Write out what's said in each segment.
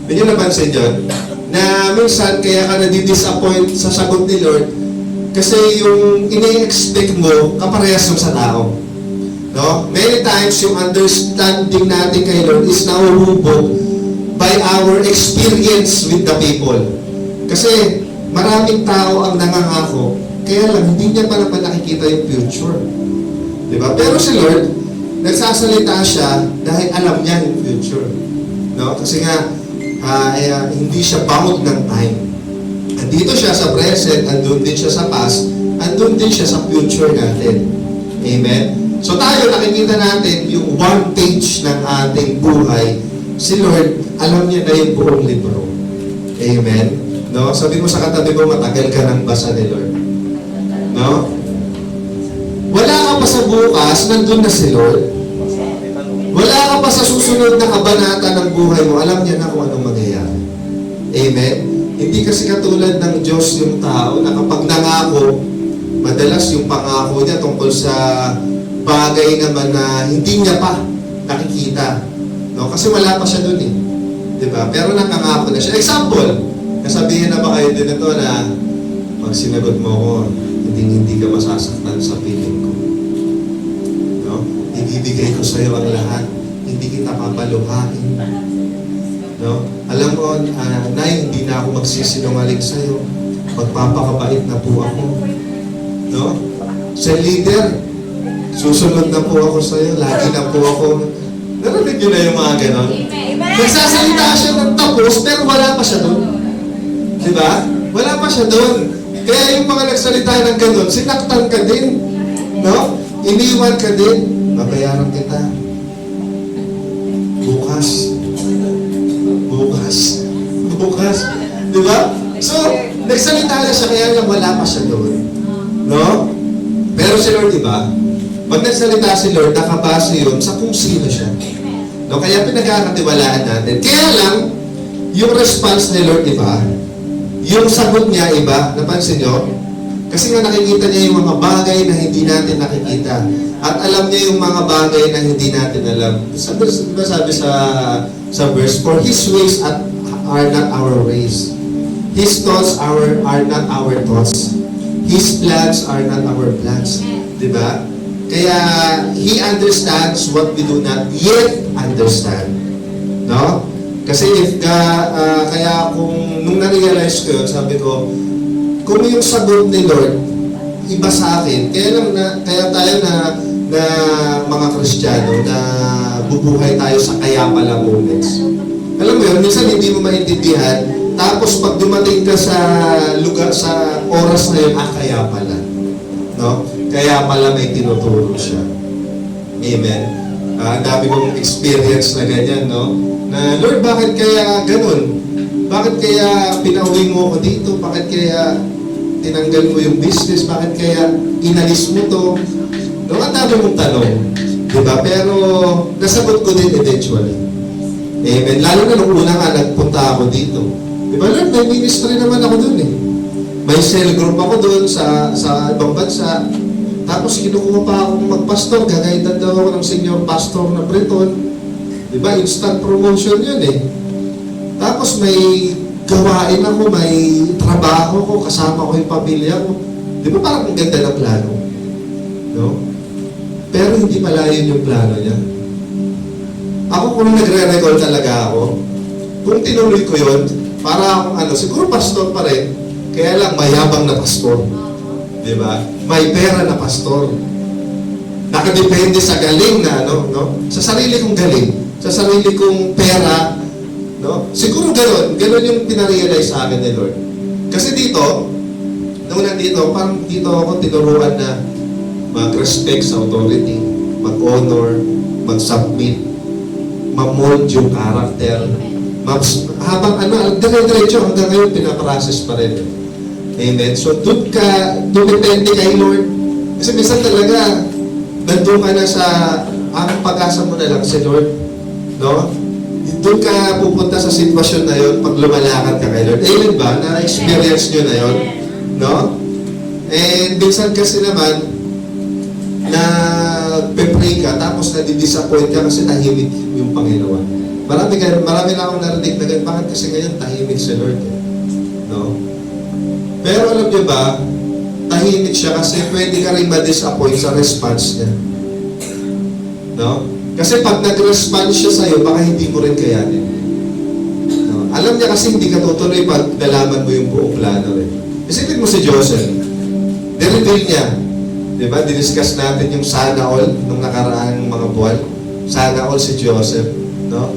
Hindi nyo napansin yun? Na minsan, kaya ka nadi-disappoint sa sagot ni Lord kasi yung ini-expect mo, kaparehas yung sa tao. No? Many times, yung understanding natin kay Lord is nauhubog by our experience with the people. Kasi maraming tao ang nangangako, kaya lang hindi niya pa naman nakikita yung future. Diba? Pero si Lord, nagsasalita siya dahil alam niya yung future. No? Kasi nga, hindi siya bound ng time. Andito siya sa present, andun din siya sa past, andun din siya sa future natin. Amen? So tayo, nakikita natin yung one page ng ating buhay. Si Lord, alam niya na yung buong libro. Amen? No? Sabi mo sa katabi mo, matagal ka nang basa ni Lord. No? Wala ka pa sa bukas, nandun na si Lord. Wala ka pa sa susunod na kabanata ng buhay mo, alam niya na kung anong mangyayari. Amen? Hindi kasi katulad ng Diyos yung tao na kapag nangako, madalas yung pangako niya tungkol sa bagay naman na hindi niya pa nakikita. No? Kasi wala pa siya dun eh. Diba? Pero nakangako na siya. Example, nasabihin na ba kayo din ito na pag sinagot mo ko, hindi ka masasaktan sa piling ko. No? Ibibigay ko sa iyo ang lahat. Hindi kita papaluhain. No? Alam mo, Nay, hindi na ako magsisinungaling sa iyo. Magpapakabait na po ako. No? Sa leader, susunod na po ako sa iyo. Lagi na po ako. Narinig nyo na yung mga ganon? Nagsasalita siya ng tapos, pero wala pa siya doon. Diba? Wala pa siya doon. Kaya yung mga nagsalita ng ganon, sinaktan ka din. No? Iniwan ka din. Babayaran kita. Bukas. Bukas. Bukas. Diba? So, nagsalita na siya, kaya lang wala pa siya doon. No? Pero si Lord, diba? Pag nagsalita si Lord, nakabase yun sa kung sino siya. No? Kaya pinagkakatiwalaan natin. Kaya lang, yung response ni Lord, diba? Yung sagot niya, iba. Napansin nyo? Kasi nga nakikita niya yung mga bagay na hindi natin nakikita. At alam niya yung mga bagay na hindi natin alam. Sabi sa verse, for His ways are not our ways. His thoughts are not our thoughts. His plans are not our plans. Diba? Kaya, He understands what we do not yet understand. No? Kasi kaya kung nung na-realize ko yun, sabi ko, kung yung sagot ni Lord, iba sa akin, kaya tayo na mga Kristiyano na bubuhay tayo sa kaya pala moments. Alam mo yun, minsan hindi mo maintindihan, tapos pag dumating ka sa lugar, sa oras na yun, kaya pala. No? Kaya pala may tinuturo siya. Amen. Ang dami kong experience na ganyan, no? Na, Lord, bakit kaya ganun? Bakit kaya pinauwi mo ako dito? Bakit kaya tinanggal mo yung business? Bakit kaya inalis mo to? No, ang dami mong tanong. Diba? Pero, nasagot ko din eventually. Amen. Lalo na nung una nga, nagpunta ako dito. Diba, Lord, may ministry naman ako dun eh. May cell group ako dun sa ibang bansa. Tapos kinukuha pa akong magpastor. Gagaitan daw ako ng senior pastor na Breton. Diba? Instant promotion yun eh. Tapos may gawain ako, may trabaho ko, kasama ko yung pamilya ko. Diba parang ang ganda ng plano? No? Pero hindi pala yun yung plano niya. Ako kung nagre-recall talaga ako, kung tinuloy ko yun, para akong siguro pastor pa rin, kaya lang mayabang na pastor. Diba? May pera na pastor. Nakadepende sa galing na, no? Sa sarili kong galing, sa sarili kong pera, no? Siguro gano'n yung pinarealize sa akin ni Lord. Kasi dito, nung nandito, parang dito ako tinuruan na mag-respect sa authority, mag-honor, mag-submit, ma-mold yung character. Habang dire-diretso hanggang ngayon, pinaprocess pa rin. Amen. So, depende kay Lord. Kasi minsan talaga, nandun ka na sa, ang pag-asa mo na lang si Lord. No? Doon ka pupunta sa sitwasyon na yun pag lumalakad ka kay Lord. Amen ba? Na-experience nyo na yun? No? And minsan kasi naman, na pe-pray ka, tapos nadi-disappoint ka kasi tahimik yung Panginoon. Marami na akong narinig na ganyan. Bakit kasi ngayon tahimik si Lord? Eh? No? Pero alam niyo ba, tahimik siya kasi pwede ka rin ma-disappoint sa response niya. No? Kasi pag nag-response siya sa'yo, baka hindi mo rin kayanin. No? Alam niya kasi hindi ka tutuloy pag nalaman mo yung buong plano. Eh. Isipin mo si Joseph. Nireveal niya. Diba? Diniscuss natin yung sana all nung nakaraang mga buwan. Sana all si Joseph. No?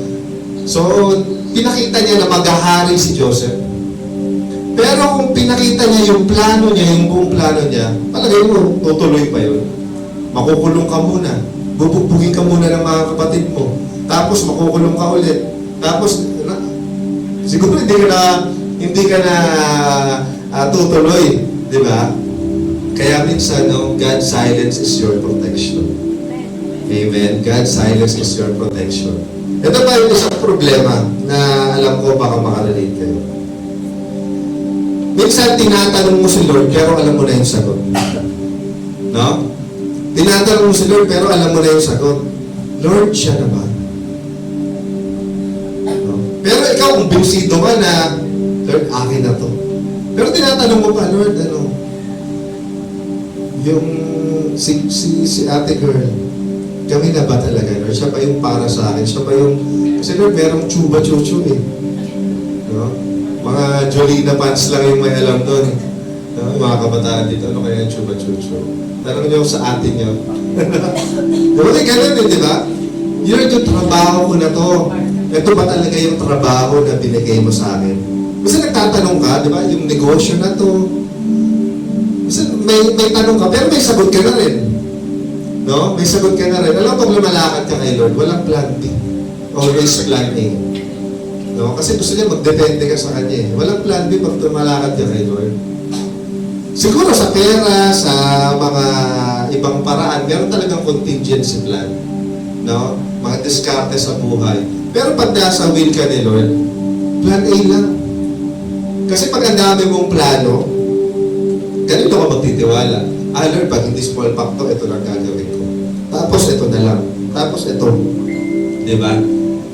So, pinakita niya na maghahari si Joseph. Pero kung pinakita niya yung plano niya, yung buong plano niya, palagay mo, tutuloy pa yun. Makukulong ka muna. Bubugbugin ka muna ng mga kapatid mo. Tapos makukulong ka ulit. Tapos, siguro hindi ka na tutuloy. Di ba? Kaya minsan, no, God's silence is your protection. Amen. God's silence is your protection. Ito pa yung isang problema na alam ko baka makarelate kayo. Minsan, tinatanong mo si Lord, pero alam mo na yung sagot. No? Tinatanong mo si Lord, pero alam mo na yung sagot. Lord, siya naman. No? Pero ikaw, kung binsido ka na, Lord, akin na to. Pero tinatanong mo pa, Lord, yung si ate girl, kami na ba talaga, Lord? Siya ba yung para sa akin? Siya ba yung, kasi Lord, merong chuba chuchu eh. No? Mga Jolina pants lang yung may alam doon. No? Mga kabataan dito, ano kaya yung chuba chuchu? Tanong niyo sa atin niyo. Diba, ganun eh, di ba? Yun yung trabaho ko na to. Ito ba talaga yung trabaho na binigay mo sa akin? Kasi nagtatanong ka, di ba? Yung negosyo na to. Kasi may tanong ka, pero may sagot ka na rin. No? May sagot ka na rin. Alam mo, pag lumalakad ka kay Lord, walang plan B. Always plan A. No? Kasi gusto niya magdepende ka sa Kanya eh. Walang plan B pag lumalakad ka kay Lord. Siguro sa pera, sa mga ibang paraan, meron talagang contingency plan. No? Mga diskarte sa buhay. Pero pag nasa will ka ni Lord, plan A lang. Kasi pag ang dami mong plano, ganito ka magtitiwala. Lord, pag hindi small pack to, ito lang gagawin ko. Tapos ito na lang. Tapos ito. Diba?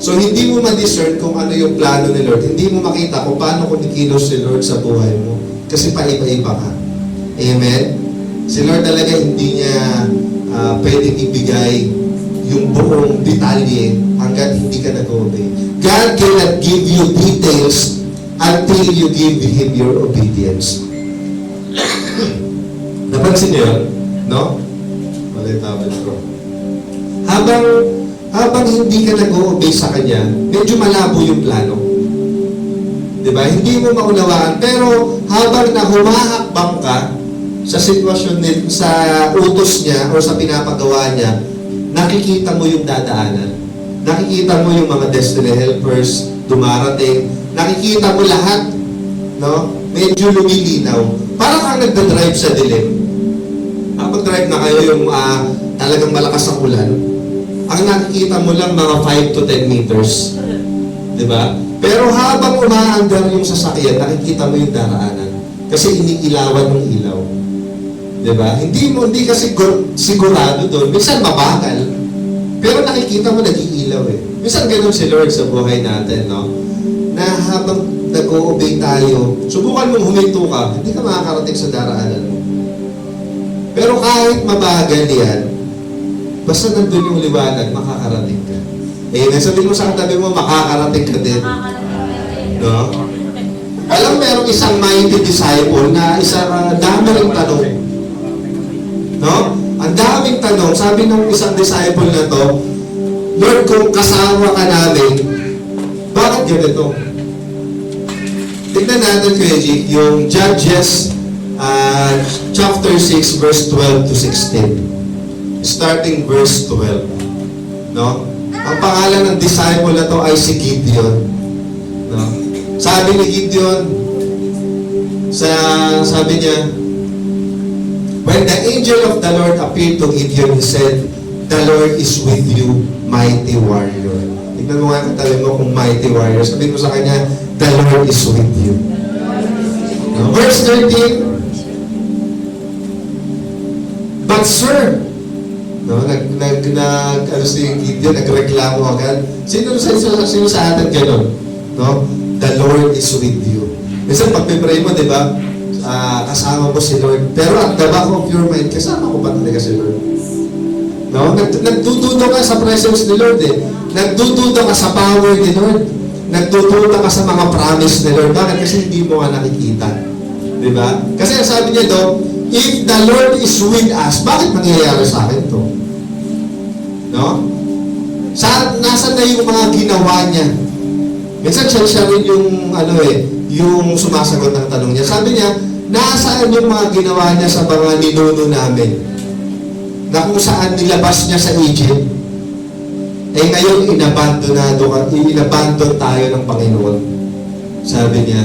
So, hindi mo ma-discern kung ano yung plano ni Lord. Hindi mo makita kung paano kumikilos si Lord sa buhay mo. Kasi paiba-iba ka. Amen? Si Lord talaga hindi niya pwedeng ibigay yung buong detalye hanggang hindi ka nag-obey. God cannot give you details until you give Him your obedience. Napansin niyo yun? No? Malay tablet ko. Habang hindi ka nag-o-obey sa Kanya, medyo malabo yung plano. Diba? Hindi mo maunawaan. Pero habang na humahakbang ka sa sitwasyon sa utos niya o sa pinapagawa niya, nakikita mo yung dadaanan. Nakikita mo yung mga destiny helpers dumarating. Nakikita mo lahat. No? Medyo lumilinaw. Parang kang nagdadrive sa dilim. Pag-drive na kayo yung talagang malakas ang ulan, ang nakikita mo lang mga 5 to 10 meters. Diba? Pero habang umaandar yung sasakyan, nakikita mo yung daraanan. Kasi iniilawan ng ilaw. Diba? Hindi ka sigurado doon. Minsan mabagal. Pero nakikita mo nag-iilaw eh. Minsan ganun si Lord sa buhay natin, no? Na habang nag-o-obey tayo, subukan mong huminto ka, hindi ka makakarating sa daraanan mo. Pero kahit mabagal yan, basta nandun yung liwanag, makakarating ka. Sabihin mo sa katabi mo, makakarating ka din. No? Alam, merong isang mighty disciple na dami ring tanong. No? Ang daming tanong. Sabi ng isang disciple na to, Lord, kung kasama ka namin, bakit ganito? Tignan natin, Kuya Jake, yung Judges chapter 6, verse 12 to 16. Starting verse 12. No? Ang pangalan ng disciple na to ay si Gideon. No? Sabi ni Gideon, sabi niya, when the angel of the Lord appeared to Gideon, he said, the Lord is with you, mighty warrior. Tignan mo nga katabi mo kung mighty warrior. Sabihin mo sa kanya, the Lord is with you. No? Verse 13, but sir, No? Ano si Gideon, nagreklamo agad. Sino sa atin ganun? No? The Lord is with you. Minsan pag-pray mo, di ba? Kasama mo si Lord. Pero at the back of your mind, kasama ko ba talaga si Lord? No? Nagdududa ka sa presence ni Lord eh. Nagdududa ka sa power ni Lord. Nagdududa ka sa mga promise ni Lord. Bakit? Kasi hindi mo nga nakikita. Di ba? Kasi sabi niya doon, if the Lord is with us, bakit mangyayari sa akin to? No? Nasaan na yung mga ginawa niya? Minsan siya rin yung, yung sumasagot ng tanong niya. Sabi niya, nasaan yung mga ginawa niya sa mga ninuno namin? Na kung saan nilabas niya sa Egypt, ngayon inabandon tayo ng Panginoon. Sabi niya.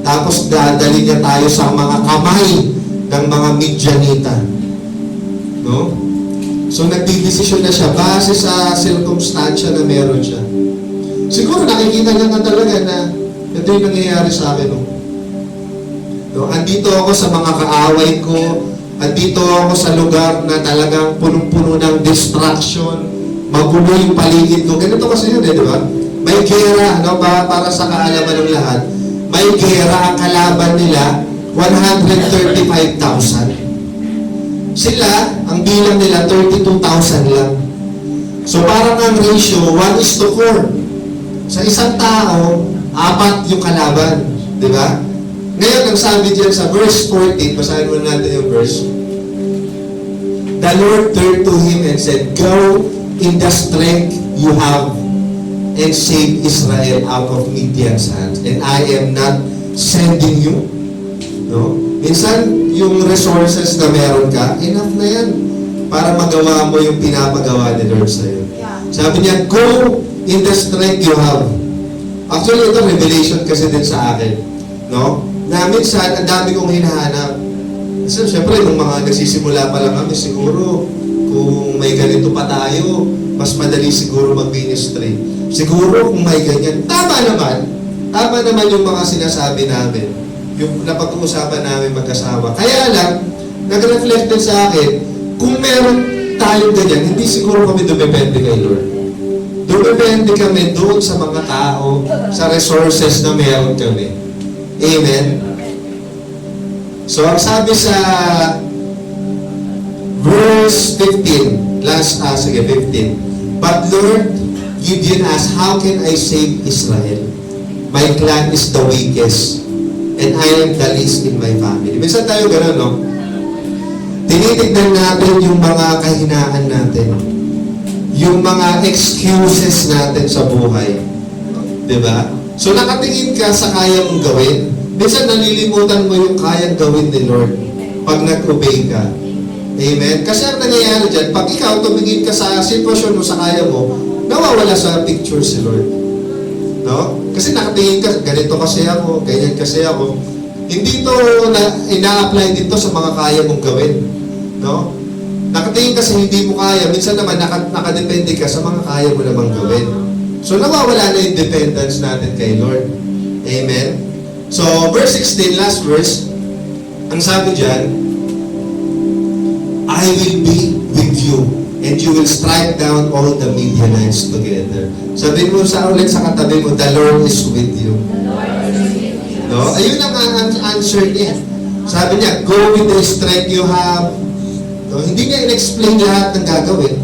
Tapos dadali niya tayo sa mga kamay ng mga Midianita. No? So nagdidesisyon na siya base sa circumstansya na meron siya. Siguro nakikita niya nga talaga na ito yung nangyayari sa akin. No? Andito ako sa mga kaaway ko, andito ako sa lugar na talagang punong-puno ng distraction, magulo yung paligid ko. Ganito kasi yun di ba? May gera, para sa kaalaman ng lahat, may gera ang kalaban nila, 135,000. Sila, ang bilang nila, 32,000 lang. So parang ang ratio, 1:4. Sa isang tao, 4 yung kalaban. Di ba? Ngayon, ang sabi diyan sa verse 14, basahin mo natin yung verse. The Lord turned to him and said, go in the strength you have and save Israel out of Midian's hands. And I am not sending you. No? Minsan, yung resources na meron ka, enough na yan para magawa mo yung pinapagawa ni Lord sa'yo. Sabi niya, go in the strength you have. Actually, ito revelation kasi din sa akin. No? Na minsan, ang dami kong hinahanap. Kasi syempre, nung mga nagsisimula pa lang kami, siguro, kung may ganito pa tayo, mas madali siguro mag-ministry. Siguro kung may ganyan. Tama naman yung mga sinasabi namin. Yung napag-uusapan namin mag-asawa. Kaya lang, nag-reflect din sa akin, kung meron tayong ganyan, hindi siguro kami dumepende kay Lord. Dumepende kami doon sa mga tao, sa resources na meron kami. Amen? So, ang sabi sa verse 15, 15. But Lord, Gideon asked, how can I save Israel? My clan is the weakest, and I am the least in my family. Minsan tayo gano'n, no? Tinitignan natin yung mga kahinaan natin. Yung mga excuses natin sa buhay. Diba? So nakatingin ka sa kaya mong gawin. Minsan nalilimutan mo yung kayang gawin ni Lord pag nag-obey ka. Amen? Kasi ang nangyayari dyan, pag ikaw tumingin ka sa sitwasyon mo, sa kaya mo, nawawala sa picture si Lord. No? Kasi nakatingin ka, ganito kasi ako, ganyan kasi ako. Hindi to ina-apply dito sa mga kaya mong gawin. No? Nakatingin ka sa hindi mo kaya, minsan naman nakadepende ka sa mga kaya mo namang gawin. So nawawala na yung dependence natin kay Lord. Amen? So, verse 16, last verse, ang sabi dyan, I will be with you, and you will strike down all the Midianites together. Sabihin mo ulit sa katabi mo, the Lord is with you. No? Ayun ang answer niya. Sabi niya, go with the strength you have. No? Hindi niya in-explain lahat ng gagawin.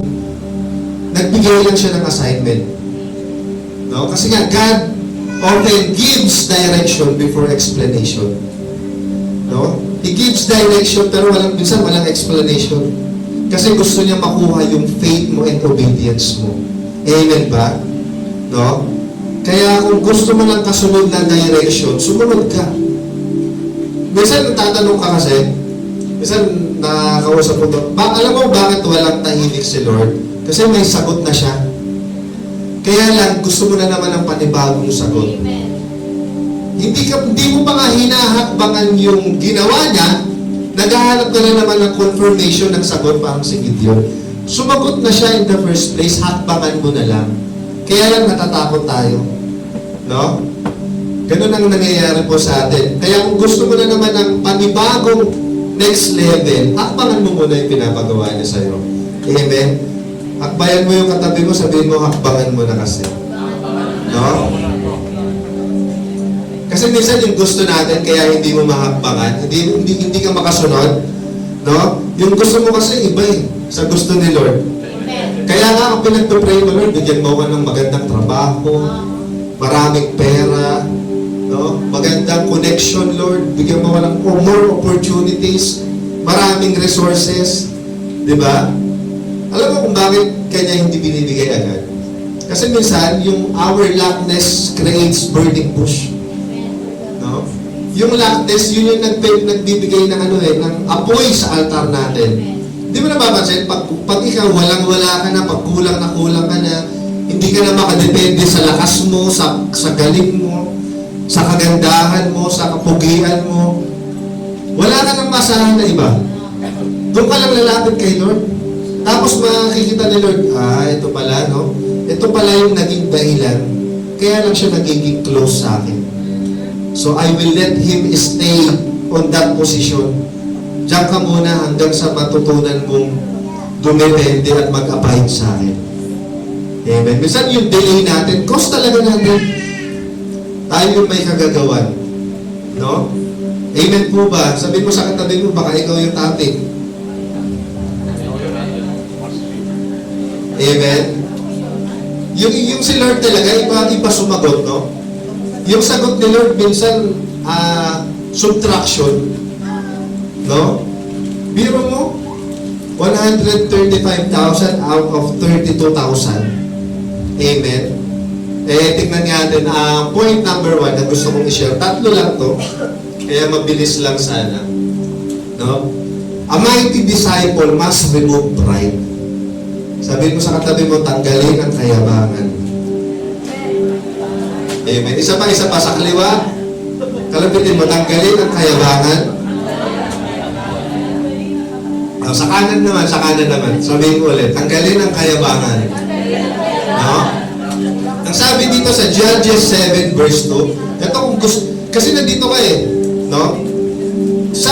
Nagbigay lang siya ng assignment. No? Kasi nga, God often gives direction before explanation. No? He gives direction pero minsan walang explanation. Kasi gusto niya makuha yung faith mo and obedience mo. Amen ba? No? Kaya kung gusto mo ng kasunod na direction, sumunod ka. Minsan tatanong ka kasi, minsan nakakausap ko, alam mo bakit walang tahimik si Lord? Kasi may sagot na siya. Kaya lang, gusto mo na naman ng panibagong sagot. Amen. Hindi mo pa nga hinahakbangan yung ginawa niya, naghahanap ka na naman ng confirmation ng sagot parang si Gideon. Sumagot na siya in the first place, hakbangan mo na lang. Kaya lang natatakot tayo. No? Ganun ang nangyayari po sa atin. Kaya kung gusto mo na naman ng panibagong next level, hakbangan mo muna yung pinapagawa niya sa'yo. Amen? Hakbayan mo yung katabi mo, sabihin mo, hakbangan mo na kasi. No? Kasi minsan yung gusto natin, kaya hindi mo mahakbangan, hindi ka makasunod. No? Yung gusto mo kasi iba eh, sa gusto ni Lord. Kaya nga ako pinagpipray mo, Lord, bigyan mo ka ng magandang trabaho, maraming pera, no? Magandang connection, Lord, bigyan mo ka ng more opportunities, maraming resources, di ba? Alam mo kung bakit kanya hindi binibigay agad? Kasi minsan, yung our lackness creates burning bush. No? Yung lackness, yun yung nagbibigay ng ng apoy sa altar natin. Di mo nababansin, pag ikaw walang-wala ka na, pag kulang ka na, hindi ka na makadepende sa lakas mo, sa galing mo, sa kagandahan mo, sa kapugian mo, wala ka nang masahan na iba. Doon ka lang lalapit kay Lord. Tapos makikita ni Lord, ito pala, no? Ito pala yung naging dahilan. Kaya lang siya nagiging close sa akin. So I will let Him stay on that position. Diyan ka muna hanggang sa matutunan mong dumepende at mag-abide sa akin. Amen. Minsan yung delay natin, cost talaga natin. Tayo yung may kagagawan. No? Amen po ba? Sabihin mo sa katabi mo, baka ikaw yung topic. Amen? Yung si Lord talaga, iba sumagot, no? Yung sagot ni Lord, minsan, subtraction. No? Biro mo, 135,000 out of 32,000. Amen? Tingnan natin, point number 1 na gusto kong i-share. Tatlo lang to, kaya mabilis lang sana. No? A mighty disciple must remove pride. Sabihin mo sa katabi mo, tanggalin ang kayabangan. Amen. Isa pa sa kaliwa. Kalapitin mo, tanggalin ang kayabangan. Sa kanan naman. Sabihin mo ulit, tanggalin ang kayabangan. No? Ang sabi dito sa Judges 7 verse 2, ito kung gusto, kasi nandito ka eh. No? Sa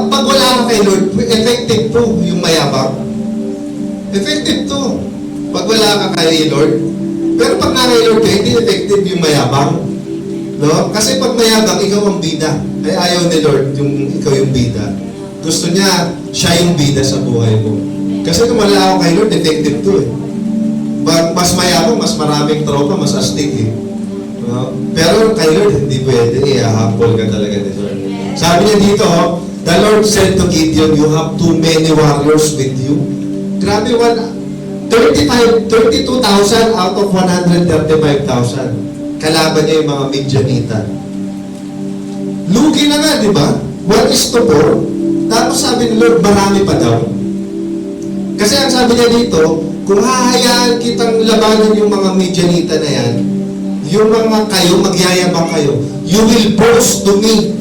pag wala ka kay Lord, effective po yung mayabang. Effective to. Pag wala ka kay Lord. Pero pag kay Lord ka, hindi effective yung mayabang. No? Kasi pag mayabang, ikaw ang bida. Ay ayaw ni Lord yung ikaw yung bida. Gusto niya, siya yung bida sa buhay mo. Kasi kung wala ako kay Lord, effective to eh. Mas mayabang, mas maraming tropa, mas astig eh. No? Pero kay Lord, hindi pwede. Ihahapol ka talaga ni Lord. Sabi niya dito, the Lord said to Gideon, you have too many warriors with you. Grabe, 32,000 out of 135,000. Kalaban niya yung mga Midianita. Lugi na nga, di ba? 1:4. Tapos sabi ni Lord, marami pa daw. Kasi ang sabi niya dito, kung hahayaan kitang labanan yung mga Midianita na yan, yung mga kayo, magyayabang kayo, you will boast to me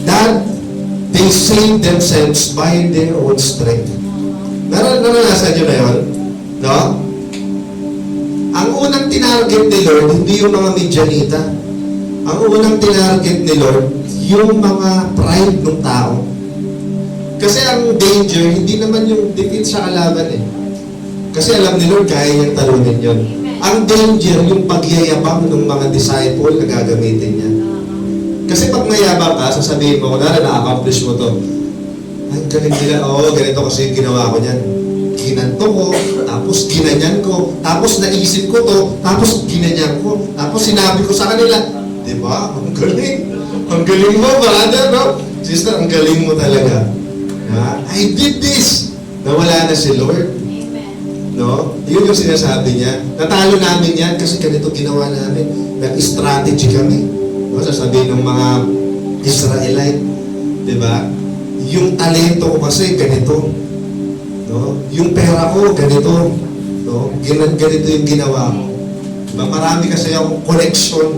that they save themselves by their own strength. Naranasan nyo na yun? No? Ang unang tinarget ni Lord, hindi yung mga Midianita. Ang unang tinarget ni Lord, yung mga pride ng tao. Kasi ang danger, hindi naman yung defeat sa kalaban eh. Kasi alam ni Lord, kaya niyang talunin yun. Ang danger, yung pagyayabang ng mga disciple na gagamitin niya. Kasi pag mayabang ka, sasabihin mo, kunwari na-accomplish mo to. Ay, galing nila. Oo, ganito kasi yung ginawa ko niyan. Ginanto ko, tapos ginanyan ko, tapos naisip ko to, tapos ginanyan ko, tapos sinabi ko sa kanila, di ba? Ang galing. Ang galing mo, brother, no? Sister, ang galing mo talaga. I did this. Nawala na si Lord. No? Yun yung sinasabi niya. Natalo namin yan kasi ganito ginawa namin. Nag-strategy kami. No? Sasabihin ng mga Israelite. Di ba? Yung talento ko kasi ganito. No? Yung pera ko ganito. No? Ganito yung ginawa ko. Diba? Marami kasi akong connection.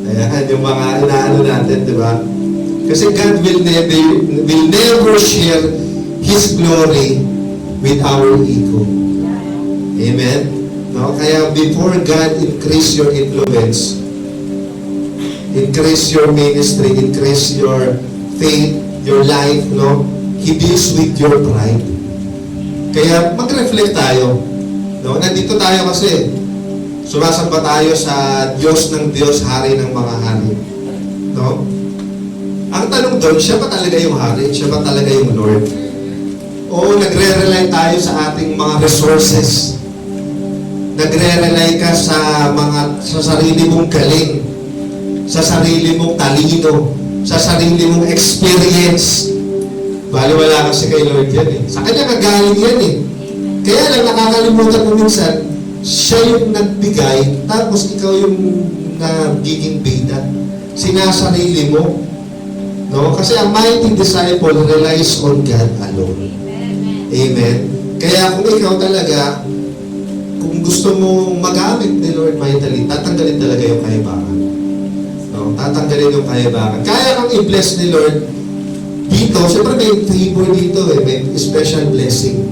Ayan, yung mga inaano natin, di ba? Kasi God will never share His glory with our ego. Amen? No? Kaya before God increase your influence, increase your ministry, increase your faith, your life, no? He deals with your pride. Kaya mag-reflect tayo. No? Nandito tayo kasi sumasamba tayo sa Diyos ng Diyos, Hari ng mga hari. No? Ang tanong doon, siya ba talaga yung hari? Siya ba talaga yung Lord? O nagre-rely tayo sa ating mga resources? Nagre-rely ka sa sarili mong galing, sa sarili mong talino, sa sarili mong experience. Baliwala kasi kay Lord yan eh. Sa kanya kagaling yan eh. Kaya lang nakakalimutan mo minsan, siya yung nagbigay, tapos ikaw yung nagiging bida. Sinasarili mo. No? Kasi ang mighty disciple relies on God alone. Amen. Kaya kung ikaw talaga, kung gusto mo magamit ni Lord mightily, tatanggalin talaga yung kahibangan. No? Tatanggalin yung kahibangan. Kaya kang i-bless ni Lord dito, siyempre may favor dito eh, may special blessing.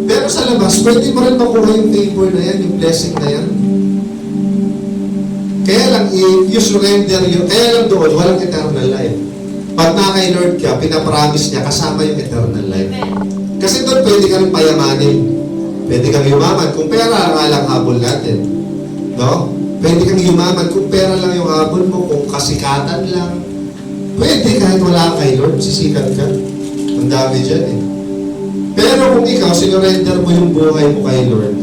Pero sa labas, pwede mo rin makuha yung favor na yan, yung blessing na yan. Kaya lang, if you surrender yun, kaya lang doon, walang eternal life. Pag na kay Lord ka, pinapromise niya, kasama yung eternal life. Kasi doon pwede ka rin payamanin. Pwede kang yumaman kung pera lang alang habol natin. No? Pwede kang yumaman kung pera lang yung habol mo, kung kasikatan lang. Pwede kahit wala kay Lord, sisikat ka. Ang dami dyan eh. Pero kung ikaw, sinurrender mo yung buhay mo kay Lord,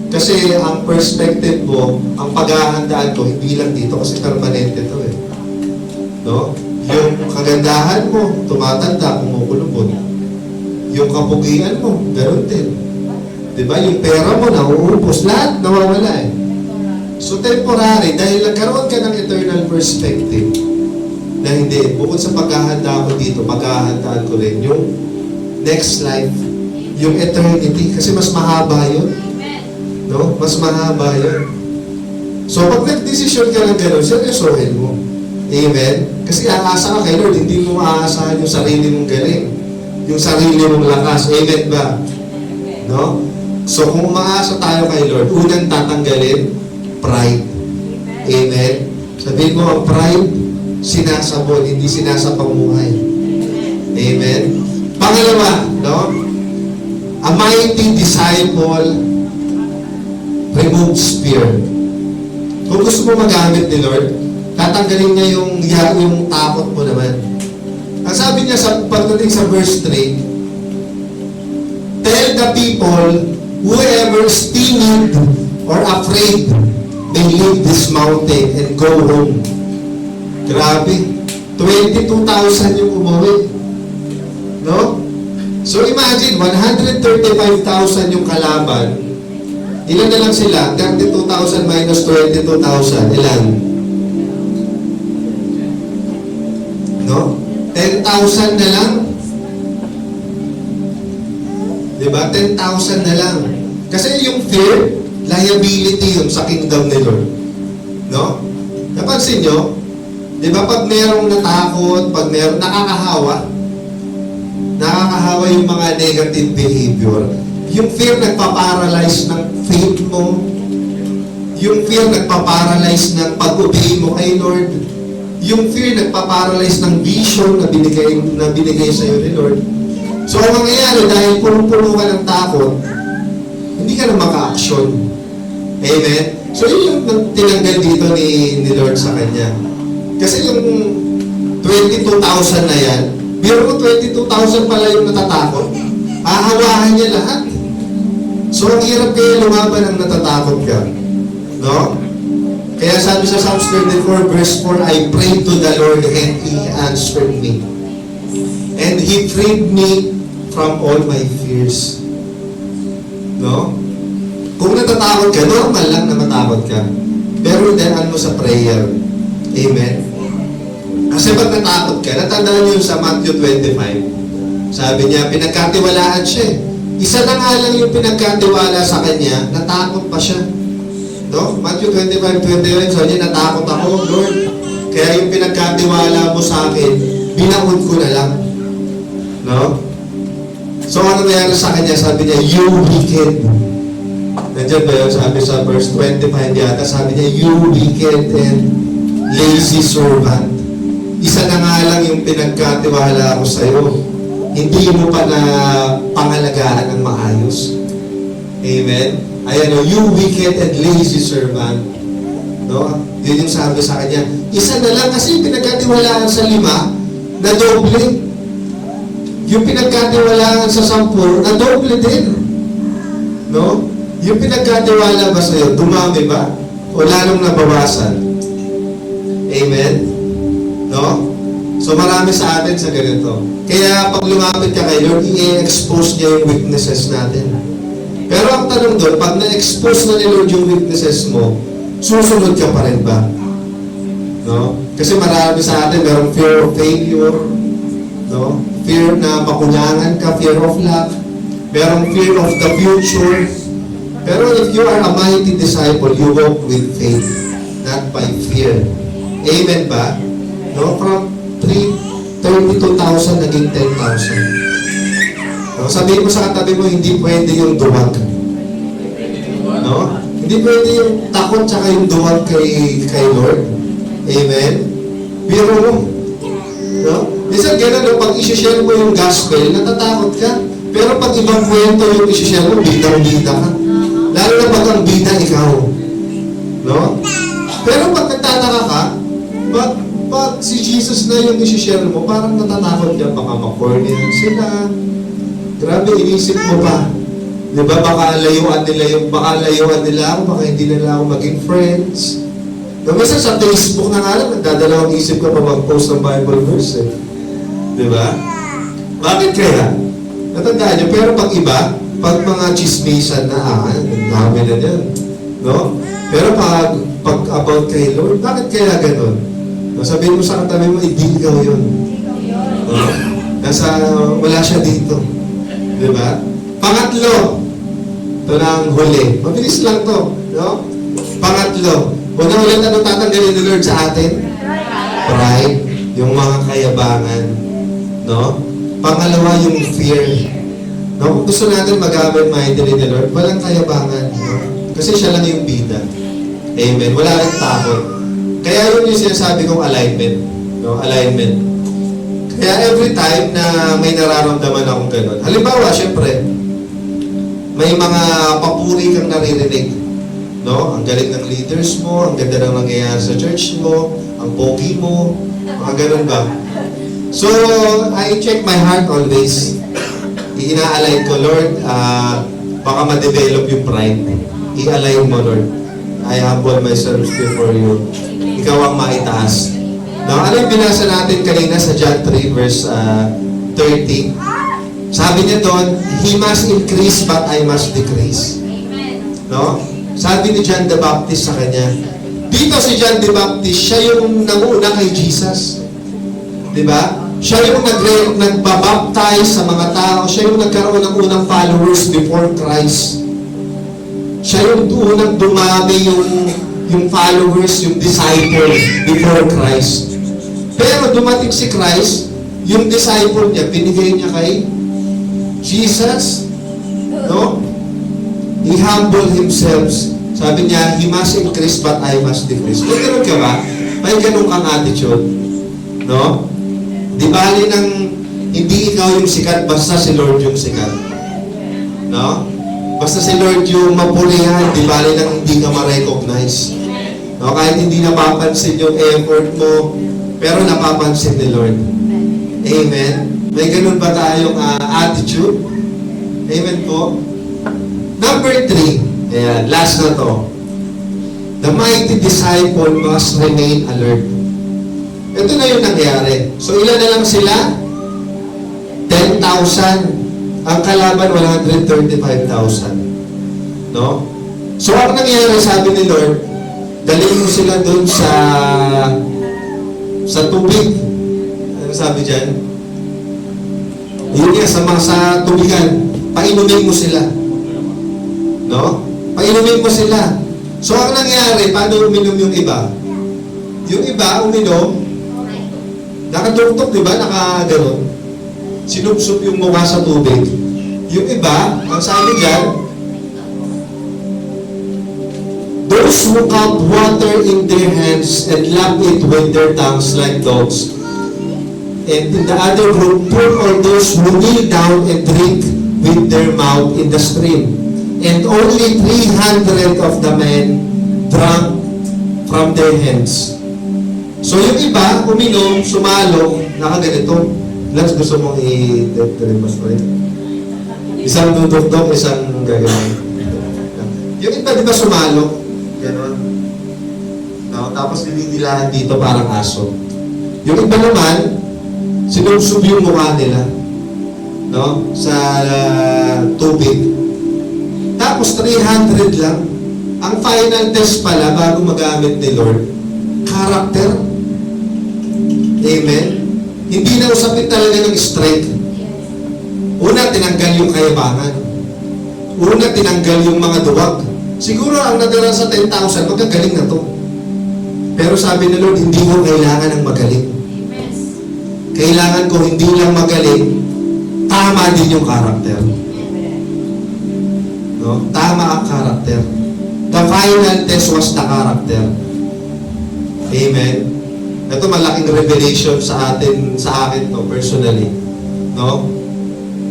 kasi ang perspective mo, ang paghahandaan ko, hindi lang dito kasi permanente to eh. No? Yung kagandahan mo, tumatanda, kumukulubod. Yung kapugian mo, ganoon din. Diba? Yung pera mo, nauubos. Lahat nawawala eh. So temporary, dahil nagkaroon ka ng eternal perspective, na hindi, bukod sa paghahanda ko dito, paghahandaan ko rin yung next life, yung eternity, kasi mas mahaba yun. No? Mas mahaba yun. So pag nag-decision ka ng gano'n, seryosohin mo. Amen? Kasi aasa ka kay Lord, hindi mo aasahan yung sarili mong galing. Yung sarili mong lakas. Amen ba? No? So kung umaasa tayo kay Lord, unang tatanggalin, pride. Amen? Sabihin mo, ang pride, sinasabon, hindi sinasapamuhay. Amen? Pangalawa, no? A mighty disciple removes fear. Kung gusto mo magamit ni Lord, tatanggalin niya yung takot mo naman. Ang sabi niya sa pagdating sa verse 3, tell the people, whoever is timid or afraid may leave this mountain and go home. Grabe. 22,000 yung umuwi. No? So imagine, 135,000 yung kalaban. Ilan na lang sila? 32,000 minus 22,000. Ilan? No? 10,000 na lang. Diba? 10,000 na lang. Kasi yung fear, liability yun sa kingdom ni Lord. No? Napansin nyo? Diba pag merong natakot, pag merong nakakahawa yung mga negative behavior, yung fear nagpa-paralyze ng faith mo. Yung fear nagpa-paralyze ng pag-obey mo kay Lord. Yung fear nagpa-paralyze ng vision na binigay sa iyo ni Lord. So, ang mangyayari, dahil punong-puno ka ng takot, hindi ka na maka-action. Amen? So, yun yung tinanggal dito ni Lord sa kanya. Kasi yung 22,000 na yan, biro mo 22,000 pala yung natatakot, hahawahan niya lahat. So, ang hirap kaya lumaban ang natatakot ka. No? Kaya sabi sa Psalms 34 verse 4, I prayed to the Lord and He answered me. And He freed me from all my fears. No? Kung natatakot ka, normal lang na matakot ka. Pero daan mo sa prayer. Amen? Kasi pag natakot ka, natandaan niyo sa Matthew 25. Sabi niya, pinagkatiwalaan siya. Isa na nga lang yung pinagkatiwala sa kanya, natakot pa siya. No? Matthew 25:21, sabi niya, natakot ako, Lord. Kaya yung pinagkatiwala mo sa akin, binaon ko na lang. No? So ano nangyari sa kanya? Sabi niya, you wicked. Nandiyan ba yun? Sabi sa verse 25 yata, sabi niya, you wicked and lazy servant. Isa na nga lang yung pinagkatiwala ko sa iyo. hindi mo pa na pangalagaan ng maayos. Amen? Ayan o, you wicked and lazy servant. No? Yun yung sabi sa kanya. Isa na lang kasi pinagkatiwalaan sa 5, na doble. Yung pinagkatiwalaan sa 10, na doble din. No? Yung pinagkatiwala ba sa'yo, dumami ba? O lalong nabawasan? Amen? No? So marami sa atin sa ganito. Kaya pag lumapit ka kay Lord, i-expose niya yung weaknesses natin. Pero ang tanong doon, pag na-expose na ni Lord yung weaknesses mo, susunod ka pa rin ba? No? Kasi marami sa atin, merong fear of failure, no? Fear na makulangan ka, fear of lack, merong fear of the future. Pero if you are a mighty disciple, you walk with faith, not by fear. Amen ba? No? From 32,000 naging 10,000. No? Sabihin mo sa katabi mo, hindi pwede yung duwag. No? Hindi pwede yung takot tsaka yung duwag kay Lord. Amen? Biro mo. No? Minsan gano'n, no? Pag isi-share mo yung gospel, natatakot ka. Pero pag ibang kwento yung isi-share mo, bidang-bida ka. Lalo na pag ang bida, ikaw. No? Pero pag nagtataka ka, pag si Jesus na yung isi-share mo, parang natatakot ka, baka makornihan sila. Grabe, inisip mo pa. Di ba, baka layuan nila ako, baka hindi nila ako maging friends. No, minsan sa Facebook na nga lang, nagdadalawang isip ka pa mag-post ng Bible verse. Di ba? Bakit kaya? Natandaan nyo, pero pag iba, pag mga chismisan na, dami na yan. No? Pero pag about kay Lord, bakit kaya ganun? No, sabihin mo sa katabi mo, hindi ikaw yun. No? Wala siya dito. Di ba? Pangatlo, ito na ang huli. Mabilis lang to. No? Pangatlo, una-ulit ano tatanggalin ni Lord sa atin? Pride. Yung mga kayabangan. No? Pangalawa, yung fear. No? Kung gusto natin magamit mightily ni Lord, walang kayabangan. No? Kasi siya lang yung bida. Amen. Wala rin takot. Kaya yun yung sinasabi kong alignment. No? Alignment. Kaya every time na may nararamdaman akong gano'n, halimbawa, syempre, may mga papuri kang naririnig. No? Ang galing ng leaders mo, ang ganda ng nangyayari sa church mo, ang pogi mo, mga gano'n ba? So, I check my heart always. Ina-align ko, Lord, baka ma-develop yung pride. I-align mo, Lord. I humble myself before you. Ikaw ang maitaas. Now, ano yung binasa natin kanina sa John 3 verse 30? Sabi niya doon, He must increase but I must decrease. No? Sabi ni John the Baptist sa kanya. Dito si John the Baptist, siya yung nanguna kay Jesus. Diba? Siya yung nagbabaptize sa mga tao. Siya yung nagkaroon ng unang followers before Christ. Siya yung unang dumami yung followers, yung disciple before Christ. Pero dumating si Christ, yung disciple niya, binigay niya kay Jesus. No? He humbled himself. Sabi niya, He must increase but I must decrease. Kung gano'n ka ba? May gano'n kang attitude. No? Di bali nang hindi ikaw yung sikat, basta si Lord yung sikat. No? Basta si Lord yung mapurihan, di bali nang hindi ka ma-recognize. No? Kahit hindi napapansin yung effort mo, pero napapansin ni Lord. Amen? May ganun ba tayong attitude? Amen po? Number 3, ayan, last na to. The mighty disciple must remain alert. Ito na yung nangyari. So, ilan na lang sila? 10,000. Ang kalaban, 135,000. No? So, ang nangyari, sabi ni Lord, dalhin mo sila doon sa tubig. Ano sabi dyan? Yun nga, sa tubigan. Painumin mo sila. No? Painumin mo sila. So, ang nangyari, paano uminom yung iba? Yung iba, uminom, nakaduktok, di ba? Nakaganon. Sinubsob yung mukha sa tubig. Yung iba, ang sabi dyan, those who cup water in their hands and lap it with their tongues like dogs. And in the other group, poor are those who kneel down and drink with their mouth in the stream. And only 300 of the men drank from their hands. So yung iba, uminom, sumalo, nakaganito. Lance, gusto mong i-demonstrate? Isang dudok-dok, isang gagawin. Yung iba, di ba sumalo? Ganon. No? Tapos nilidilahan dito parang aso. Yung iba naman, sinubsob yung mukha nila. No? Sa tubig. Tapos 300 lang. Ang final test pala, bago magamit ni Lord, character. Amen? Hindi na usapin talaga ng strength. Una, tinanggal yung kayabangan. Una, tinanggal yung mga duwag. Siguro ang natira sa 10,000, magagaling na to. Pero sabi ni Lord, hindi ko kailangan ng magaling. Kailangan ko hindi lang magaling, tama din yung karakter. No? Tama ang karakter. The final test was the character. Amen? Ito malaking revelation sa akin to personally. No?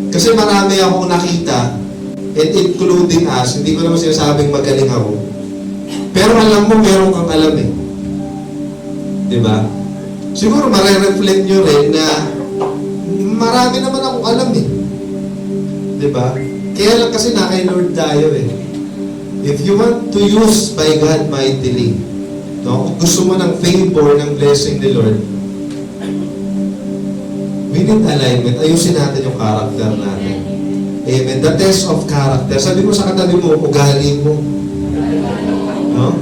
Kasi marami akong nakita, and including us, hindi ko naman sinasabing magaling ako. Pero alam mo, meron kang alam eh. Diba? Siguro marereflect nyo rin na marami naman akong alam eh. Diba? Kaya lang kasi na kay Lord tayo eh. If you want to use by God mightily, no? Kung gusto mo ng favor, ng blessing ni Lord, we need alignment. Ayusin natin yung character natin. Amen. The test of character. Sabi mo sa katabi mo, ugali mo. No?